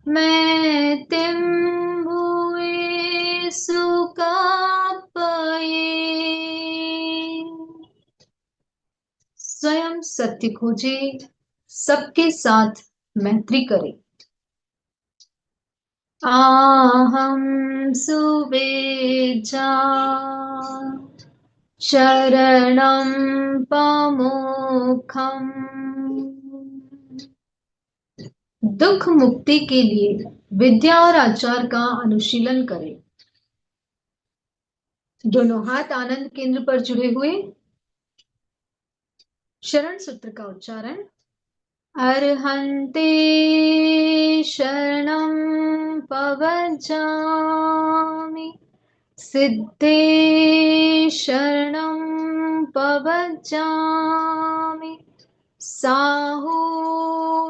मैं तिम हुए सुकापये। स्वयं सत्य खोजे, सबके साथ मैत्री करे। आहम सुवेजा शरणं पमोखम। दुख मुक्ति के लिए विद्या और आचार का अनुशीलन करें। दोनों हाथ आनंद केंद्र पर जुड़े हुए। शरण सूत्र का उच्चारण। अर्हन्ते शरणं पवज्जामि। सिद्धे शरणं पवज्जामि। साहू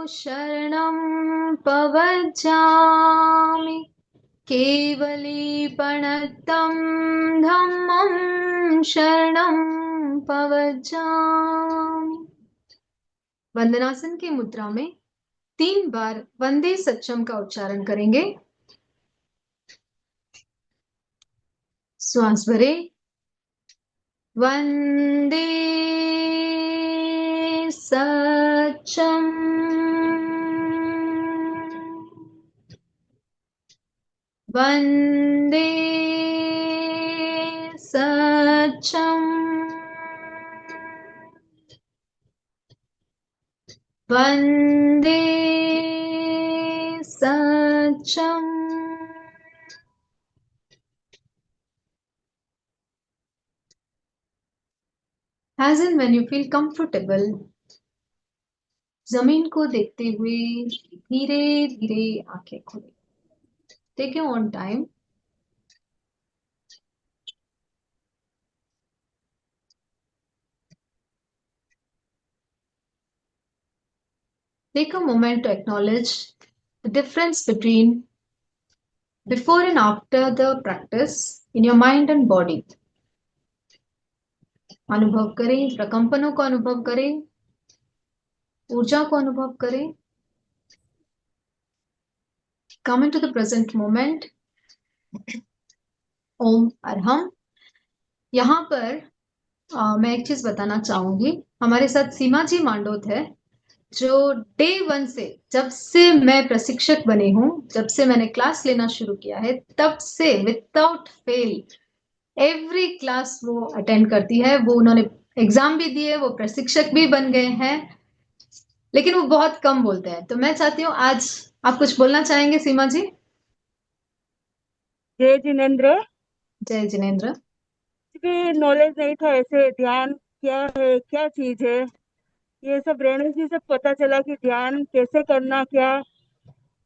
शरणं पवज्जामि। केवलीपणतं धम्मं शरणं पवज्जामि। वंदनासन की मुद्रा में 3 बार वंदे सच्चम का उच्चारण करेंगे। श्वास भरे। वंदे सच्चम। वन्दे सचम् वन्दे सचम्। As in when you feel comfortable, जमीन को देखते हुए धीरे धीरे आंखें खोलें। Take your own time. Take a moment to acknowledge the difference between before and after the practice in your mind and body. अनुभव करें, प्रकंपनों को अनुभव करें, ऊर्जा को अनुभव करें। Come into the present moment. ओम अरहम। यहाँ पर मैं एक चीज बताना चाहूंगी। हमारे साथ सीमा जी मांडोत है, जो डे 1 से, जब से मैं प्रशिक्षक बनी हूँ, जब से मैंने क्लास लेना शुरू किया है, तब से विदाउट फेल एवरी क्लास वो अटेंड करती है। वो उन्होंने एग्जाम भी दिए, वो प्रशिक्षक भी बन गए हैं, लेकिन वो बहुत कम बोलते हैं। तो मैं चाहती हूँ आज आप कुछ बोलना चाहेंगे सीमा जी? जय जिनेन्द्र। जय जिनेन्द्र। भी नॉलेज नहीं था ऐसे ध्यान क्या है, क्या चीज है, ये सब रेणु जी से पता चला कि ध्यान कैसे करना, क्या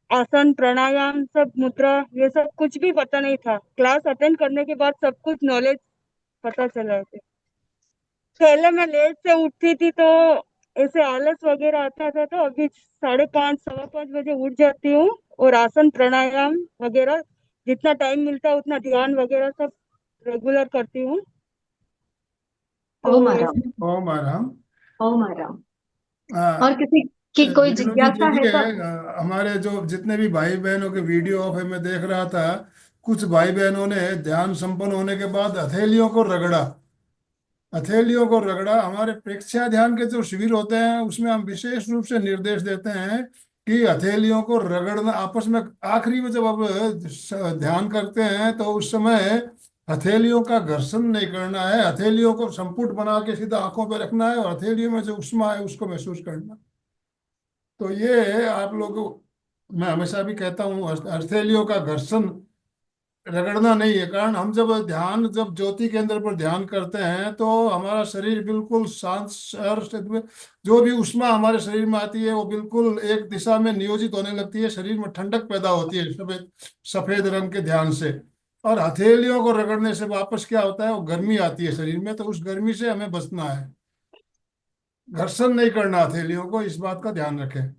आसन प्राणायाम सब मुद्रा, ये सब कुछ भी पता नहीं था। क्लास अटेंड करने के बाद सब कुछ नॉलेज पता चला है। पहले मैं लेट से उठती थी तो ऐसे आलस वगैरह आता था, तो अभी 5:30 5:15 बजे उठ जाती हूँ और आसन प्राणायाम वगैरह जितना टाइम मिलता है उतना ध्यान वगैरह सब रेगुलर करती हूँ। तो ओम आराम, ओम आराम। ओम आराम। हाँ, और किसी की कोई रेणु जी जिज्ञासा है देखिए, तो? हमारे जो जितने भी भाई बहनों के वीडियो ऑफ है मैं देख रहा था, कुछ भाई बहनों ने ध्यान संपन्न होने के बाद हथेलियों को रगड़ा। हथेलियों को रगड़ा। हमारे प्रेक्षया ध्यान के जो शिविर होते हैं उसमें हम विशेष रूप से निर्देश देते हैं कि हथेलियों को रगड़ना आपस में। आखिरी में जब अब ध्यान करते हैं तो उस समय हथेलियों का घर्षण नहीं करना है, हथेलियों को संपुट बना के सीधा आंखों पे रखना है और हथेलियों में जो उष्मा है उसको महसूस करना। तो ये आप लोग, मैं हमेशा भी कहता हूँ, हथेलियों का घर्षण रगड़ना नहीं है। कारण हम जब ज्योति केंद्र पर ध्यान करते हैं तो हमारा शरीर बिल्कुल शांत और जो भी उष्मा हमारे शरीर में आती है वो बिल्कुल एक दिशा में नियोजित होने लगती है, शरीर में ठंडक पैदा होती है सफेद सफेद रंग के ध्यान से। और हथेलियों को रगड़ने से वापस क्या होता है, वो गर्मी आती है शरीर में, तो उस गर्मी से हमें बचना है। घर्षण नहीं करना हथेलियों को, इस बात का ध्यान रखें।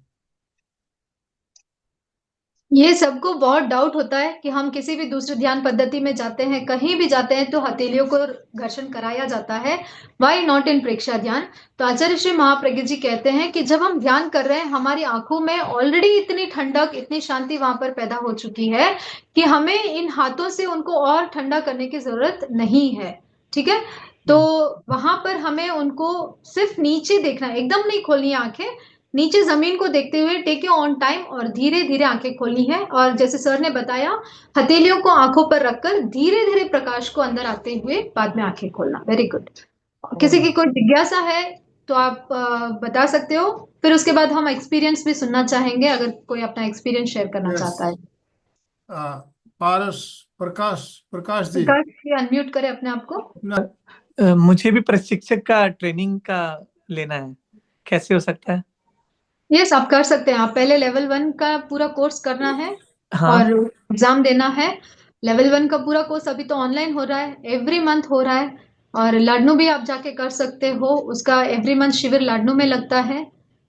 ये सबको बहुत डाउट होता है कि हम किसी भी दूसरी ध्यान पद्धति में जाते हैं, कहीं भी जाते हैं तो हथेलियों को घर्षण कराया जाता है। वाई नॉट इन प्रेक्षा ध्यान? तो आचार्य श्री महाप्रज्ञ जी कहते हैं कि जब हम ध्यान कर रहे हैं, हमारी आंखों में ऑलरेडी इतनी ठंडक, इतनी शांति वहां पर पैदा हो चुकी है कि हमें इन हाथों से उनको और ठंडा करने की जरूरत नहीं है। ठीक है? तो वहां पर हमें उनको सिर्फ नीचे देखना है, एकदम नहीं खोलनी है आंखें, नीचे जमीन को देखते हुए टेक योर ऑन टाइम और धीरे धीरे आंखें खोलनी है। और जैसे सर ने बताया, हथेलियों को आंखों पर रखकर धीरे धीरे प्रकाश को अंदर आते हुए बाद में आंखें खोलना। Very good. किसी की कोई जिज्ञासा है तो आप बता सकते हो, फिर उसके बाद हम एक्सपीरियंस भी सुनना चाहेंगे, अगर कोई अपना एक्सपीरियंस शेयर करना चाहता है। पारस प्रकाश प्रकाश जी, प्रकाश जी अनम्यूट करें अपने आप को। अपना मुझे भी प्रशिक्षक का ट्रेनिंग का लेना है, कैसे हो सकता है? यस, आप कर सकते हैं। आप पहले लेवल 1 का पूरा कोर्स करना है हाँ। और एग्जाम देना है। लेवल 1 का पूरा कोर्स अभी तो ऑनलाइन हो रहा है, एवरी मंथ हो रहा है। और लाडनू भी आप जाके कर सकते हो, उसका एवरी मंथ शिविर लाडनू में लगता है।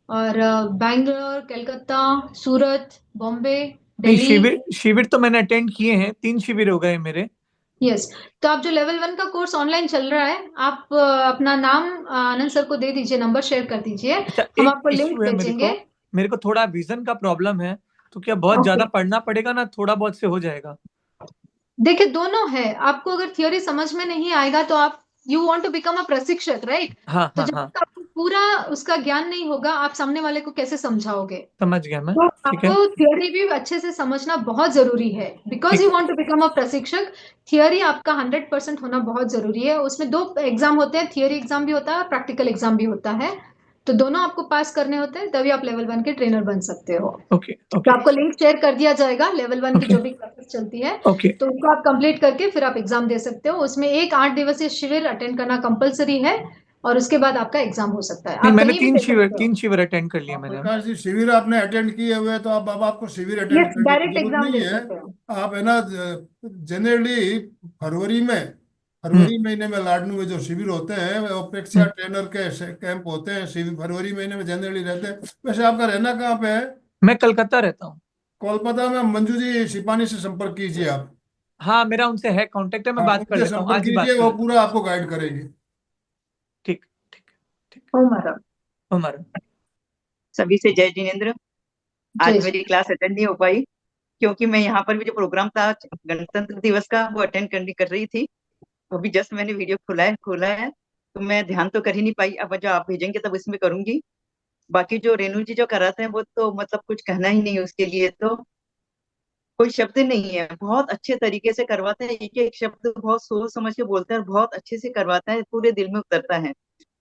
और बैंगलोर, कलकत्ता, सूरत, बॉम्बे, नहीं, दिल्ली। शिविर तो मैंने अटेंड किए हैं, 3 शिविर हो गए मेरे। यस, तो आप जो लेवल 1 का कोर्स ऑनलाइन चल रहा है, आप अपना नाम आनंद सर को दे दीजिए, नंबर शेयर कर दीजिए, अच्छा, हम एक आपको लिंक इश्यू है भेजेंगे। मेरे को थोड़ा विजन का प्रॉब्लम है, तो क्या बहुत ओके, ज्यादा पढ़ना पड़ेगा ना, थोड़ा बहुत से हो जाएगा? देखिए दोनों है। आपको अगर थियोरी समझ में नहीं आएगा तो आप, you want to become a प्रशिक्षक, राइट? हाँ तो हाँ जब हाँ। तक आपको पूरा उसका ज्ञान नहीं होगा, आप सामने वाले को कैसे समझाओगे? समझ गया मैं। तो ठीक है। आपको थियोरी भी अच्छे से समझना बहुत जरूरी है, बिकॉज ठीक यू है। वांट टू बिकम अ प्रशिक्षक। थियोरी आपका 100% होना बहुत जरूरी है। उसमें 2 एग्जाम होते हैं, थियोरी एग्जाम भी होता है, प्रैक्टिकल एग्जाम भी होता है। तो दोनों आपको पास करने होते हैं, तभी आप लेवल 1 के ट्रेनर बन सकते हो। ओके तो ओके आपको लिंक शेयर कर दिया जाएगा लेवल 1 की ओके जो भी क्लासेस चलती है, ओके। तो उनको आप कंप्लीट करके फिर आप एग्जाम दे सकते हो। उसमें एक 8 दिवसीय शिविर अटेंड करना कंपलसरी है, और उसके बाद आपका एग्जाम हो सकता है। नहीं, आप मैंने कहीं भी दे सकते हो। 3 शिविर अटेंड कर लिए हाँ, मैंने। प्रकाश जी, शिविर आपने अटेंड किए हुए, तो अब आपको शिविर अटेंड यस, करने की डायरेक्ट जरूरत एग्जाम नहीं दे है। सकते हो। आप है ना, जनरली फरवरी में, हम्म। फरवरी महीने में लाडनू में जो शिविर होते हैं वो अपेक्षा ट्रेनर के कैंप होते हैं, शिविर फरवरी महीने में जनरली रहते हैं। वैसे आपका रहना कहाँ पे है? मैं कलकत्ता रहता हूँ। कोलकाता में मंजू जी शिपानी से संपर्क कीजिए आप। हाँ, मेरा उनसे है कांटेक्ट है, मैं हाँ, बात कर उनसे लेता हूँ, संपर्क आज ही बात कीजिए, कर वो लेता हूँ। पूरा आपको गाइड करेंगे। ठीक ठीक ठीक। हमारा हमारा। सभी से जय जिनेन्द्र। जय आज श्री- मेरी क्लास अटेंड नहीं हो पाई, क्योंकि मैं यहाँ पर भी जो प्रोग्राम था गणतंत्र दिवस का, वो अटेंड करनी कर रही थी। तो अभी जस्ट मैंने वीडियो खोला है, तो मैं ध्यान तो कर ही नहीं पाई। अब जो आप भेजेंगे तब इसमें करूंगी। बाकी जो रेणु जी जो कराते हैं वो तो मतलब कुछ कहना ही नहीं है, उसके लिए तो कोई शब्द नहीं है। बहुत अच्छे तरीके से करवाते हैं, एक एक शब्द बहुत सोच समझ के बोलते हैं और बहुत अच्छे से करवाता है, पूरे दिल में उतरता है।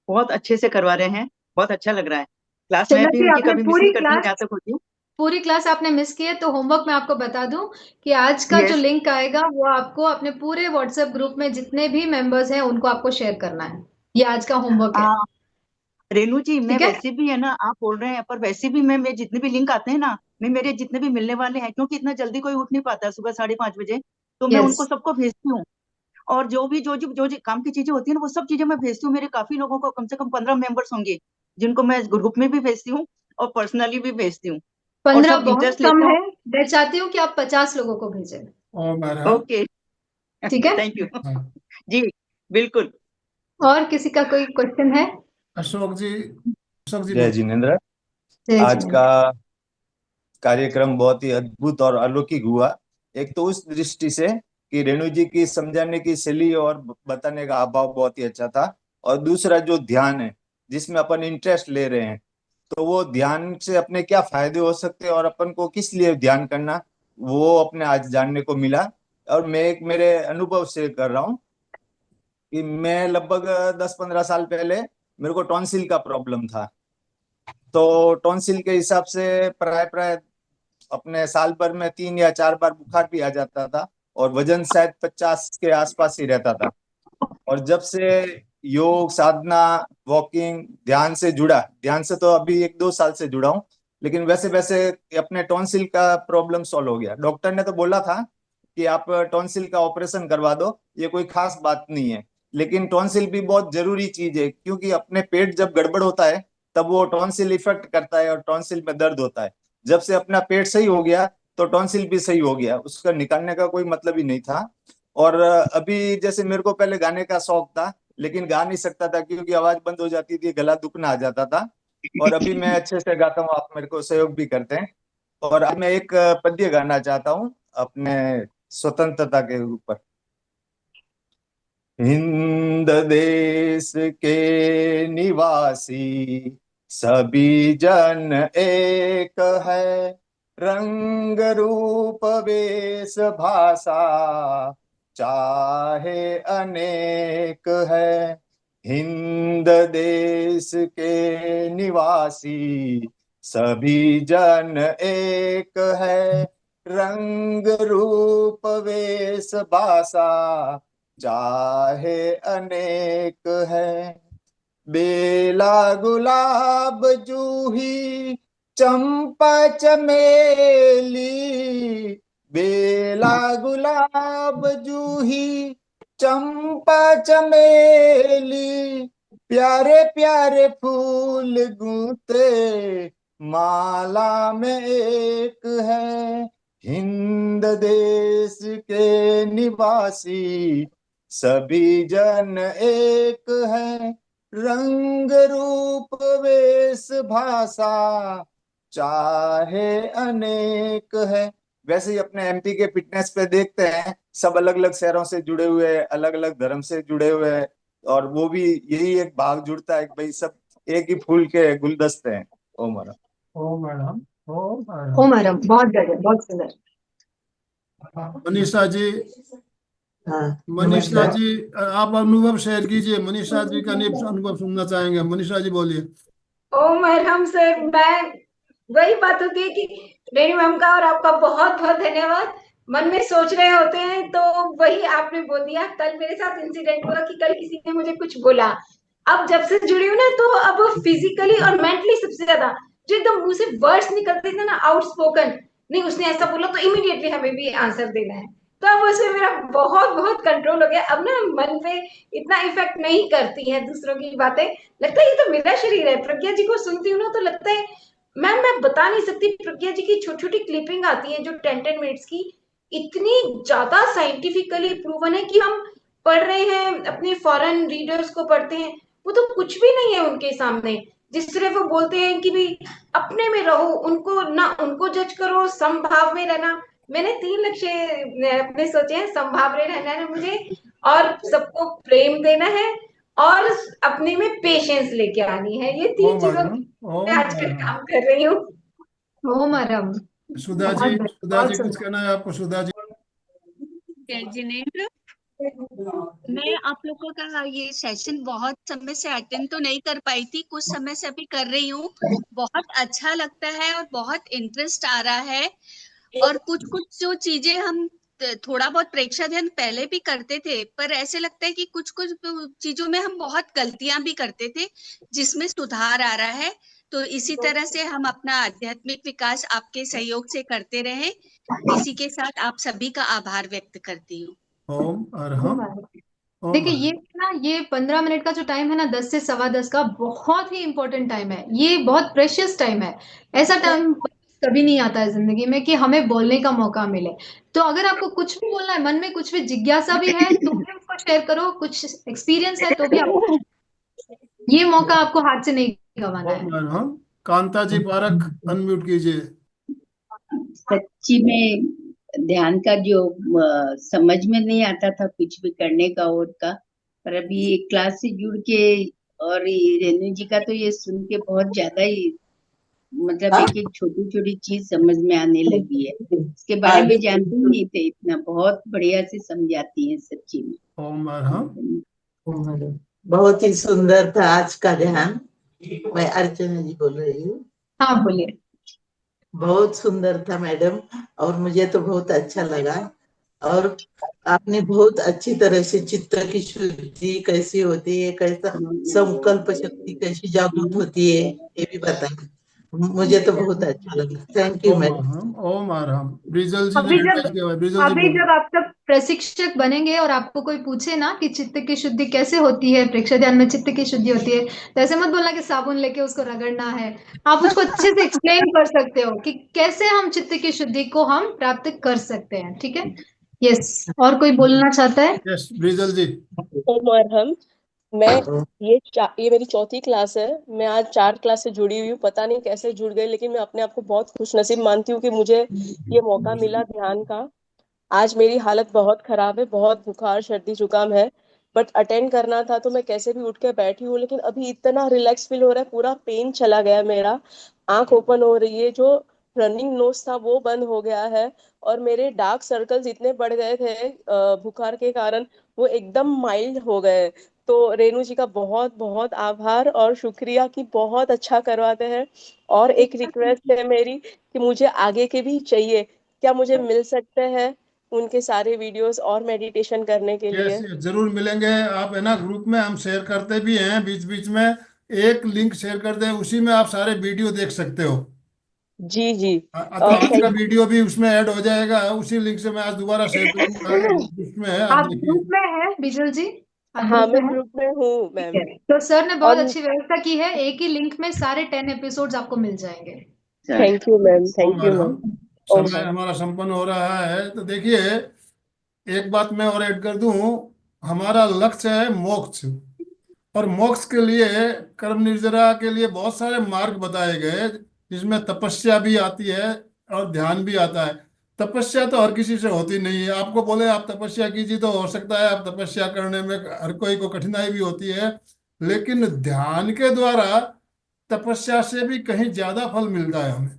बहुत अच्छे से करवा रहे हैं, बहुत अच्छा लग रहा है। क्लास में चलो भी जी, उनकी आपने कभी मिस नहीं करती हूँ, जहाँ तक होती हूँ। पूरी क्लास आपने मिस की है, तो होमवर्क मैं आपको बता दूं कि आज का जो यस। लिंक आएगा वो आपको अपने पूरे व्हाट्सएप ग्रुप में जितने भी मेंबर्स हैं उनको आपको शेयर करना है। ये आज का होमवर्क है। हाँ रेनू जी, मैं ठीक है। वैसे भी है ना, आप बोल रहे हैं, पर वैसे भी मैं जितने भी लिंक आते हैं ना, मैं मेरे जितने भी मिलने वाले हैं, क्योंकि इतना जल्दी कोई उठ नहीं पाता है सुबह 5:30 बजे, तो मैं यस। उनको सबको भेजती हूँ। और जो काम की चीजें होती है ना, वो सब चीजें मैं भेजती हूँ। मेरे काफी लोगों को, कम से कम 15 मेंबर्स होंगे, जिनको मैं ग्रुप में भी भेजती हूँ और पर्सनली भी भेजती हूँ, और 15 सब बहुत इंटरेस्ट कम लेते हैं। है। मैं चाहती हूँ कि आप 50 लोगों को भेजें। और मेरा, ओके। ठीक है। Thank you. हाँ, जी बिल्कुल। और किसी का कोई क्वेश्चन है? अशोक जी, अशोक जी जय बोल। जिनेन्द्र। जय आज जिनेन्द्र। का कार्यक्रम बहुत ही अद्भुत और अलौकिक हुआ। एक तो उस दृष्टि से कि रेणु जी की समझाने की शैली और बताने का अभाव बहुत ही अच्छा था, और दूसरा जो ध्यान है जिसमें अपन इंटरेस्ट ले रहे हैं, तो वो ध्यान से अपने क्या फायदे हो सकते हैं और अपन को किस लिए ध्यान करना, वो अपने आज जानने को मिला। और मैं एक मेरे अनुभव से कर रहा हूँ कि मैं लगभग 10-15 साल पहले मेरे को टॉन्सिल का प्रॉब्लम था। तो टॉन्सिल के हिसाब से प्राय प्राय अपने साल भर में 3 या 4 बार बुखार भी आ जाता था, और वजन शायद 50 के आसपास ही रहता था। और जब से योग साधना, वॉकिंग, ध्यान से जुड़ा, ध्यान से तो अभी 1-2 साल से जुड़ा हूँ, लेकिन वैसे वैसे अपने टॉन्सिल का प्रॉब्लम सॉल्व हो गया। डॉक्टर ने तो बोला था कि आप टॉन्सिल का ऑपरेशन करवा दो, ये कोई खास बात नहीं है। लेकिन टॉन्सिल भी बहुत जरूरी चीज है, क्योंकि अपने पेट जब गड़बड़ होता है तब वो टॉन्सिल इफेक्ट करता है और टॉन्सिल में दर्द होता है। जब से अपना पेट सही हो गया तो टॉन्सिल भी सही हो गया, उसका निकालने का कोई मतलब ही नहीं था। और अभी जैसे मेरे को पहले गाने का शौक था, लेकिन गा नहीं सकता था क्योंकि आवाज बंद हो जाती थी, गला दुखना आ जाता था। और अभी मैं अच्छे से गाता हूँ, आप मेरे को सहयोग भी करते हैं। और अब मैं एक पद्य गाना चाहता हूँ अपने स्वतंत्रता के ऊपर। हिंद देश के निवासी सभी जन एक है, रंग रूप वेश भाषा चाहे अनेक है। हिंद देश के निवासी सभी जन एक है, रंग रूप वेश भाषा चाहे अनेक है। बेला गुलाब जूही चंपा चमेली, बेला गुलाब जूही चंपा चमेली, प्यारे प्यारे फूल गूंथे माला में एक है। हिंद देश के निवासी सभी जन एक है, रंग रूप वेश भाषा चाहे अनेक है। वैसे ही अपने एमपी के फिटनेस पे देखते हैं, सब अलग अलग शहरों से जुड़े हुए हैं, अलग अलग धर्म से जुड़े हुए हैं, और वो भी यही एक भाग जुड़ता है कि भाई सब एक ही फूल के गुलदस्ते हैं। ओम हर हर। ओ मैडम, ओ ओ मैडम। मैडम, बहुत बढ़िया, बहुत सुंदर। मनीषा जी, हाँ, मनीषा नमस्कार। जी, आप अनुभव शेयर कीजिए। मनीषा जी का नहीं अनुभव सुनना चाहेंगे। मनीषा जी बोलिए। ओ मैडम सर, मैं वही बात होती है कि रेणु मैम का और आपका बहुत बहुत धन्यवाद। मन में सोच रहे होते हैं तो वही आपने बोल दिया। कल मेरे साथ इंसिडेंट हुआ कि कल किसी ने मुझे कुछ बोला। अब जब से जुड़ी हूँ ना, तो अब फिजिकली और मेंटली सबसे ज्यादा जो एकदम मुंह से वर्ड्स निकलते थे ना, आउटस्पोकन, नहीं उसने ऐसा बोला तो इमीडिएटली हमें भी आंसर देना है। तो अब उसमें मेरा बहुत बहुत कंट्रोल हो गया। अब ना मन पे इतना इफेक्ट नहीं करती है दूसरों की बातें। लगता है ये तो मेरा शरीर है। प्रज्ञा जी को सुनती हूँ ना तो लगता है, मैम मैं बता नहीं सकती। प्रज्ञा जी की छोटी छोटी क्लिपिंग आती है जो 10-10 मिनट्स की, इतनी ज्यादा साइंटिफिकली प्रूवन है कि हम पढ़ रहे हैं, अपने फॉरेन रीडर्स को पढ़ते हैं, वो तो कुछ भी नहीं है उनके सामने। जिस तरह वो बोलते हैं कि भाई अपने में रहो, उनको ना उनको जज करो, समभाव में रहना। मैंने 3 लक्ष्य अपने सोचे हैं। समभाव में रहना है मुझे, और सबको प्रेम देना है, और अपने में पेशेंस लेके आनी है। ये ओ 3 चीजों मैडम, ओ मैं आजकल मैडम। काम कर रही हूँ। ओ मैडम, सुधा बहुत जी, बढ़िया, सुधा बहुत जी कुछ सुंदर। कहना है आपको? सुधा जी। जिनेंद्र, मैं आप लोगों का ये सेशन बहुत समय से अटेंड तो नहीं कर पाई थी, कुछ समय से अभी कर रही हूँ। बहुत अच्छा लगता है और बहुत इंटरेस्ट आ रहा है। और कुछ कुछ जो चीजें हम थोड़ा बहुत प्रेक्षाध्ययन ध्यान पहले भी करते थे, पर ऐसे लगता है कि कुछ कुछ चीजों में हम बहुत गलतियां भी करते थे, जिसमें सुधार आ रहा है। तो इसी तरह से हम अपना आध्यात्मिक विकास आपके सहयोग से करते रहे। इसी के साथ आप सभी का आभार व्यक्त करती हूँ। ओम ओ अरहम, मैडम, ओम देखिए अरहम। ये ना, ये 15 मिनट का जो टाइम है ना, 10 से सवा 10 का, बहुत ही इंपॉर्टेंट टाइम है। ये बहुत प्रेशियस टाइम है। ऐसा टाइम कभी नहीं आता है जिंदगी में कि हमें बोलने का मौका मिले। तो अगर आपको कुछ भी बोलना है, मन में कुछ भी जिज्ञासा भी है, तो भी उसको शेयर करो। कुछ एक्सपीरियंस है तो भी आप, ये मौका आपको हाथ से नहीं गंवाना है। ओम अरहम। कांता जी पारख, अनम्यूट कीजिए। सच्ची में ध्यान का जो समझ में नहीं आता था कुछ भी करने का और का, पर अभी एक क्लास से जुड़ के और ये रेणु जी का तो ये सुन के बहुत ज्यादा ही, मतलब एक एक छोटी छोटी चीज समझ में आने लगी है। इसके बारे में जानते ही नहीं थे, इतना बहुत बढ़िया से समझाती हैं सच्ची में। ओम अरहम। बहुत ही सुंदर था आज का ध्यान। मैं अर्चना जी बोल रही हूँ। हाँ बोलिए। बहुत सुंदर था मैडम, और मुझे तो बहुत अच्छा लगा। और आपने बहुत अच्छी तरह से चित्त की शुद्धि कैसी होती है, कैसा संकल्प शक्ति कैसी जागृत होती है, ये भी बताया। मुझे तो बहुत अच्छा लगा। Thank you Om madam. Arham, Om Arham. Brijal ji ने अभी हैंड जब रेज किया हुआ है। ब्रिजल जी अभी बोलिए। जब आप सब प्रशिक्षक बनेंगे और आपको कोई पूछे ना कि चित्त की शुद्धि कैसे होती है, प्रेक्षा ध्यान में चित्त की शुद्धि होती है, तो ऐसे मत बोलना कि साबुन लेके उसको रगड़ना है। आप उसको अच्छे से एक्सप्लेन कर सकते हो कि कैसे हम चित्त की शुद्धि को हम प्राप्त कर सकते हैं। ठीक है? यस, और कोई बोलना चाहता है? यस, ब्रिजल जी। ओम अरहम। मैं ये मेरी चौथी क्लास है। मैं आज 4 क्लास से जुड़ी हुई हूँ, पता नहीं कैसे जुड़ गई, लेकिन मैं अपने आप को बहुत खुशनसीब मानती हूँ कि मुझे ये मौका मिला ध्यान का। आज मेरी हालत बहुत खराब है, बहुत बुखार सर्दी जुकाम है, बट अटेंड करना था तो मैं कैसे भी उठ के बैठी हूँ। लेकिन अभी इतना रिलैक्स फील हो रहा है, पूरा पेन चला गया मेरा, आंख ओपन हो रही है, जो रनिंग नोज था वो बंद हो गया है, और मेरे डार्क सर्कल्स इतने बढ़ गए थे बुखार के कारण, वो एकदम माइल्ड हो गए। तो रेणु जी का बहुत बहुत आभार और शुक्रिया कि बहुत अच्छा करवाते हैं। और एक रिक्वेस्ट है मेरी कि मुझे आगे के भी चाहिए, क्या मुझे मिल सकते हैं उनके सारे वीडियोस और मेडिटेशन करने के यस, लिए? जरूर मिलेंगे। आप है ना, ग्रुप में हम शेयर करते भी हैं बीच बीच में। एक लिंक शेयर करते हैं, उसी में आप सारे वीडियो देख सकते हो। जी जी। तो आज का थैंक वीडियो भी उसमें ऐड हो जाएगा। उसी लिंक से मैं आज दोबारा शेयर करूंगा। उसमें है, आप आप देखिए। ग्रुप में हैं बिजल जी? आप हाँ, ग्रुप में मैं हैं? ग्रुप में हूँ ठीक मैम। है, तो सर ने बहुत और अच्छी व्यवस्था की है। एक ही लिंक में सारे 10 एपिसोड्स आपको मिल जाएंगे। Thank you ma'am, Om thank you Arham. Ma'am. Om समय हर। हमारा संपन्न हो रहा है, तो देखिए एक बात मैं और ऐड कर दूं। हमारा लक्ष्य है मोक्ष। और मोक्ष के लिए, कर्म निर्जरा के लिए बहुत सारे मार्ग बताए गए, जिसमें तपस्या भी आती है और ध्यान भी आता है। तपस्या तो हर किसी से होती नहीं है। आपको बोले आप तपस्या कीजिए तो हो सकता है आप तपस्या करने में हर कोई को कठिनाई भी होती है। लेकिन ध्यान के द्वारा तपस्या से भी कहीं ज्यादा फल मिलता है हमें,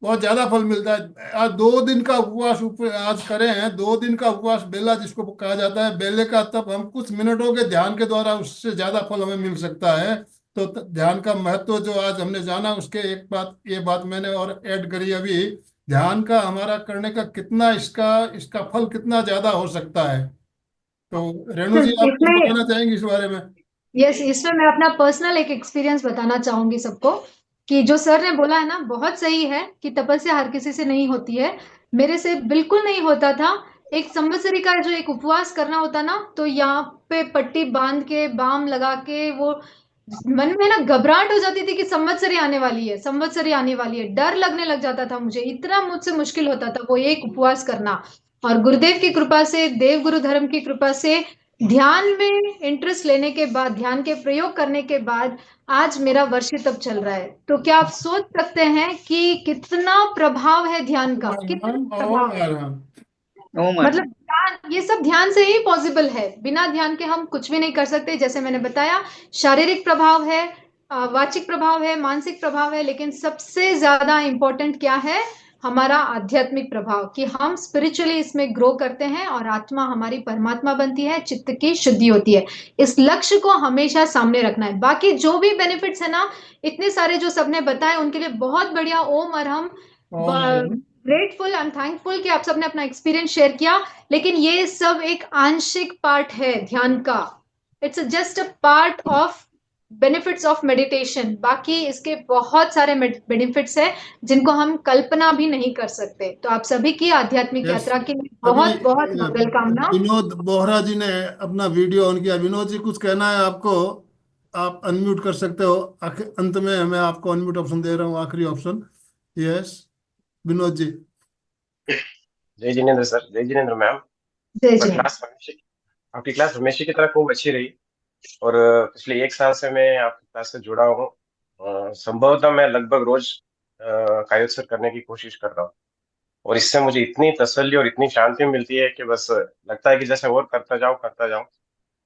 बहुत ज्यादा फल मिलता है। आज 2 दिन का उपवास आज करें हैं, 2 दिन का उपवास बेला जिसको कहा जाता है, बेले का तप, हम कुछ मिनटों के ध्यान के द्वारा उससे ज्यादा फल हमें मिल सकता है। तो ध्यान का महत्व जो आज हमने जाना, उसके एक बात, ये बात मैंने और ऐड करी अभी, ध्यान का हमारा करने का कितना, इसका इसका फल कितना ज्यादा हो सकता है। तो रेणु जी, आप कुछ इसमें बताना चाहेंगे इस बारे में? यस, इसमें मैं अपना पर्सनल एक एक्सपीरियंस बताना चाहूंगी सबको, कि जो सर ने बोला है ना, बहुत सही है कि तपस्या हर किसी से नहीं होती है। मेरे से बिल्कुल नहीं होता था। एक संवत्सरी का जो एक उपवास करना होता ना, तो यहाँ पे पट्टी बांध के, बाम लगा के, वो मन में ना घबराहट हो जाती थी कि संवत्सरी आने वाली है, संवत्सरी आने वाली है, डर लगने लग जाता था मुझे, इतना मुझसे मुश्किल होता था वो एक उपवास करना। और गुरुदेव की कृपा से, देव गुरु धर्म की कृपा से, ध्यान में इंटरेस्ट लेने के बाद, ध्यान के प्रयोग करने के बाद, आज मेरा वर्षित तब चल रहा है। तो क्या आप सोच सकते हैं कि कितना प्रभाव है ध्यान का, कितना प्रभाव है। मतलब ये सब ध्यान से ही पॉसिबल है, बिना ध्यान के हम कुछ भी नहीं कर सकते। जैसे मैंने बताया, शारीरिक प्रभाव है, वाचिक प्रभाव है, मानसिक प्रभाव है, लेकिन सबसे ज्यादा इंपॉर्टेंट क्या है, हमारा आध्यात्मिक प्रभाव, कि हम स्पिरिचुअली इसमें ग्रो करते हैं और आत्मा हमारी परमात्मा बनती है, चित्त की शुद्धि होती है। इस लक्ष्य को हमेशा सामने रखना है। बाकी जो भी बेनिफिट्स है ना, इतने सारे जो सबने बताए, उनके लिए बहुत बढ़िया, ओम अरहम, ग्रेटफुल एंड थैंकफुल कि आप सबने अपना एक्सपीरियंस शेयर किया। लेकिन ये सब एक आंशिक पार्ट है ध्यान का। It's just a part of benefits of meditation. बाकी इसके बहुत सारे बेनिफिट्स हैं जिनको हम कल्पना भी नहीं कर सकते। तो आप सभी की आध्यात्मिक यस, यात्रा के लिए अभी बहुत बहुत मंगल कामना। विनोद बोहरा जी ने अपना वीडियो ऑन किया। विनोद जी, कुछ कहना है आपको? आप अनम्यूट कर सकते हो। अंत में मैं आपको अनम्यूट ऑप्शन दे रहा हूँ, आखिरी ऑप्शन। यस, विनोद जी। जय जिनेन्द्र सर, जय जिनेन्द्र मैम। जय आपका जी। क्लास आपकी क्लास हमेशा की तरह खूब अच्छी रही। और पिछले 1 साल से मैं आपकी क्लास से जुड़ा हूँ। संभवतः मैं लगभग रोज कायोत्सर्ग करने की कोशिश कर रहा हूँ, और इससे मुझे इतनी तसल्ली और इतनी शांति मिलती है कि बस लगता है कि जैसे और करता जाऊं।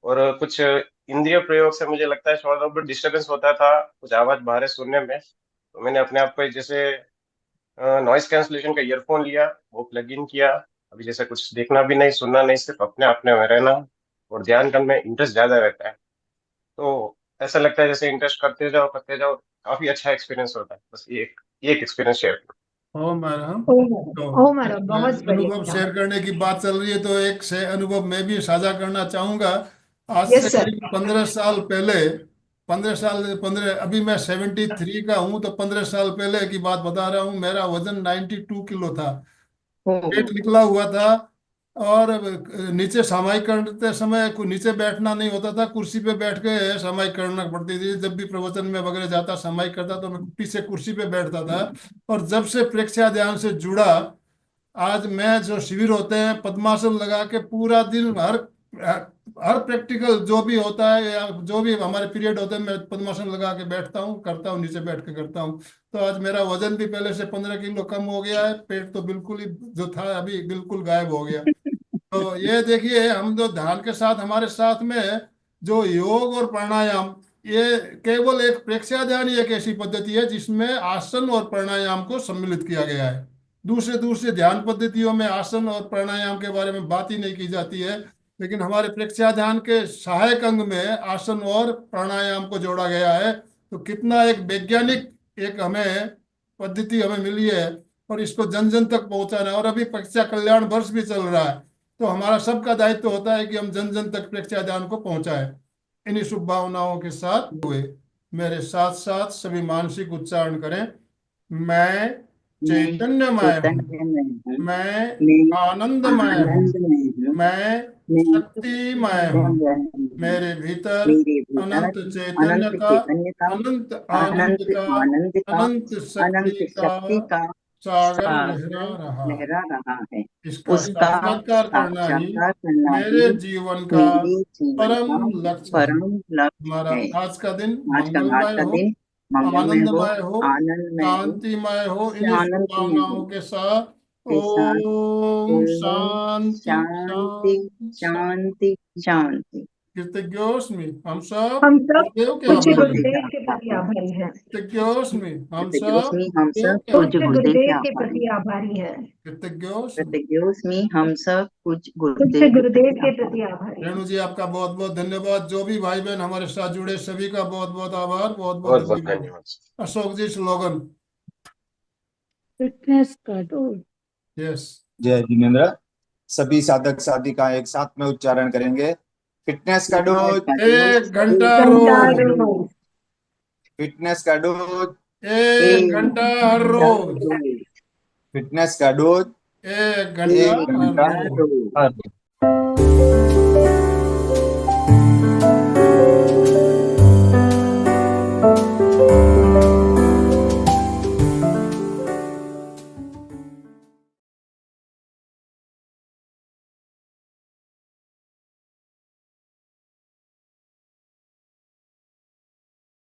और कुछ इंद्रिय प्रयोग से मुझे लगता है थोड़ा बहुत डिस्टरबेंस होता था, कुछ आवाज बाहर सुनने में। तो मैंने अपने आप को जैसे नॉइस कैंसलेशन का ईयरफोन लिया, वो प्लग इन किया। अभी जैसे कुछ देखना भी नहीं, सुनना नहीं, सिर्फ अपने अपने में रहना, और ध्यान करने में इंटरेस्ट ज्यादा रहता है। तो ऐसा लगता है जैसे इंटरेस्ट करते जाओ, काफी अच्छा एक्सपीरियंस होता है। बस ये एक एक्सपीरियंस शेयर। ओम अरहम। तो ओम अरहम, बहुत अनुभव बढ़िया। शेयर करने की बात चल रही है, तो एक से अनुभव मैं भी साझा करना चाहूंगा। आज से यस सर। करीब 15 साल पहले, 15 अभी मैं 73 का हूँ, तो 15 साल पहले की बात बता रहा हूँ। मेरा वजन 92 किलो था, पेट निकला हुआ था, और नीचे सामायिक करते समय नीचे बैठना नहीं होता था, कुर्सी पे बैठ के सामायिक करना पड़ती थी। जब भी प्रवचन में वगैरह जाता, सामायिक करता, तो मैं पीछे कुर्सी पे बैठता था। और जब से प्रेक्षा ध्यान से जुड़ा, आज मैं जो शिविर होते हैं, पद्मासन लगा के पूरा दिन, हर प्रैक्टिकल जो भी होता है या जो भी हमारे पीरियड होते हैं, मैं पद्मासन लगा के बैठता हूँ, करता हूँ, नीचे बैठ के करता हूँ। तो आज मेरा वजन भी पहले से 15 किलो कम हो गया है, पेट तो बिल्कुल ही जो था अभी बिल्कुल गायब हो गया। तो ये देखिए, हम जो ध्यान के साथ, हमारे साथ में जो योग और प्राणायाम, ये केवल एक प्रेक्षा ध्यान ही एक ऐसी पद्धति है जिसमें आसन और प्राणायाम को सम्मिलित किया गया है। दूसरे ध्यान पद्धतियों में आसन और प्राणायाम के बारे में बात ही नहीं की जाती है, लेकिन हमारे प्रेक्षा ध्यान के सहायक अंग में आसन और प्राणायाम को जोड़ा गया है। तो कितना एक वैज्ञानिक एक हमें पद्धति हमें मिली है, और इसको जन जन तक पहुंचाना है। और अभी प्रेक्षा कल्याण वर्ष भी चल रहा है, तो हमारा सबका दायित्व होता है कि हम जन जन तक प्रेक्षा ध्यान को पहुंचाएं। इन्हीं शुभ भावनाओं के साथ हुए मेरे साथ साथ सभी मानसिक उच्चारण करें। मैं चैतन्यमय हूँ, मैं आनंदमय हूँ, मैं शक्तिमय हूँ। मेरे भीतर अनंत चैतन्य का, अनंत आनंद का, अनंत शक्ति का सागर लहरा रहा है। इसका साक्षात्कार करना ही मेरे जीवन का परम लक्ष्य है। हमारा आज का दिन मंगलमय हो, आनंदमय हो, शांतिमय हो। इन्हीं शुभकामनाओं के साथ ओम शांति शांति शांति। शांति शांति। कृतज्ञोस्मि हम सब हम सब गुरुदेव के पूज्य आभारी हैं। गुरुदेव के प्रति आभारी है। कृतज्ञोस्मि हम सब कृतज्ञोस्मि हम सब गुरुदेव के पूज्य पूज्य गुरुदेव के गुरुदेव के आभारी प्रति आभारी है। कृतज्ञोस्मि। कृतज्ञोस्मि हम सब पूज्य पूज्य गुरुदेव के गुरुदेव प्रति के आभारी। प्रति आभारी है। रेणु जी आपका बहुत बहुत धन्यवाद। जो भी भाई बहन हमारे साथ जुड़े सभी का बहुत बहुत आभार, बहुत बहुत बहुत बहुत धन्यवाद। धन्यवाद। अशोक जी स्लोगन। फिटनेस का डोज। यस। जय जिनेन्द्र। सभी साधक साधिका एक साथ में उच्चारण करेंगे। फिटनेस का डोज 1 घंटा घंटा रोज। रोज। फिटनेस का डोज 1 घंटा हर रोज। फिटनेस का डोज 1 घंटा हर रोज। हर रोज।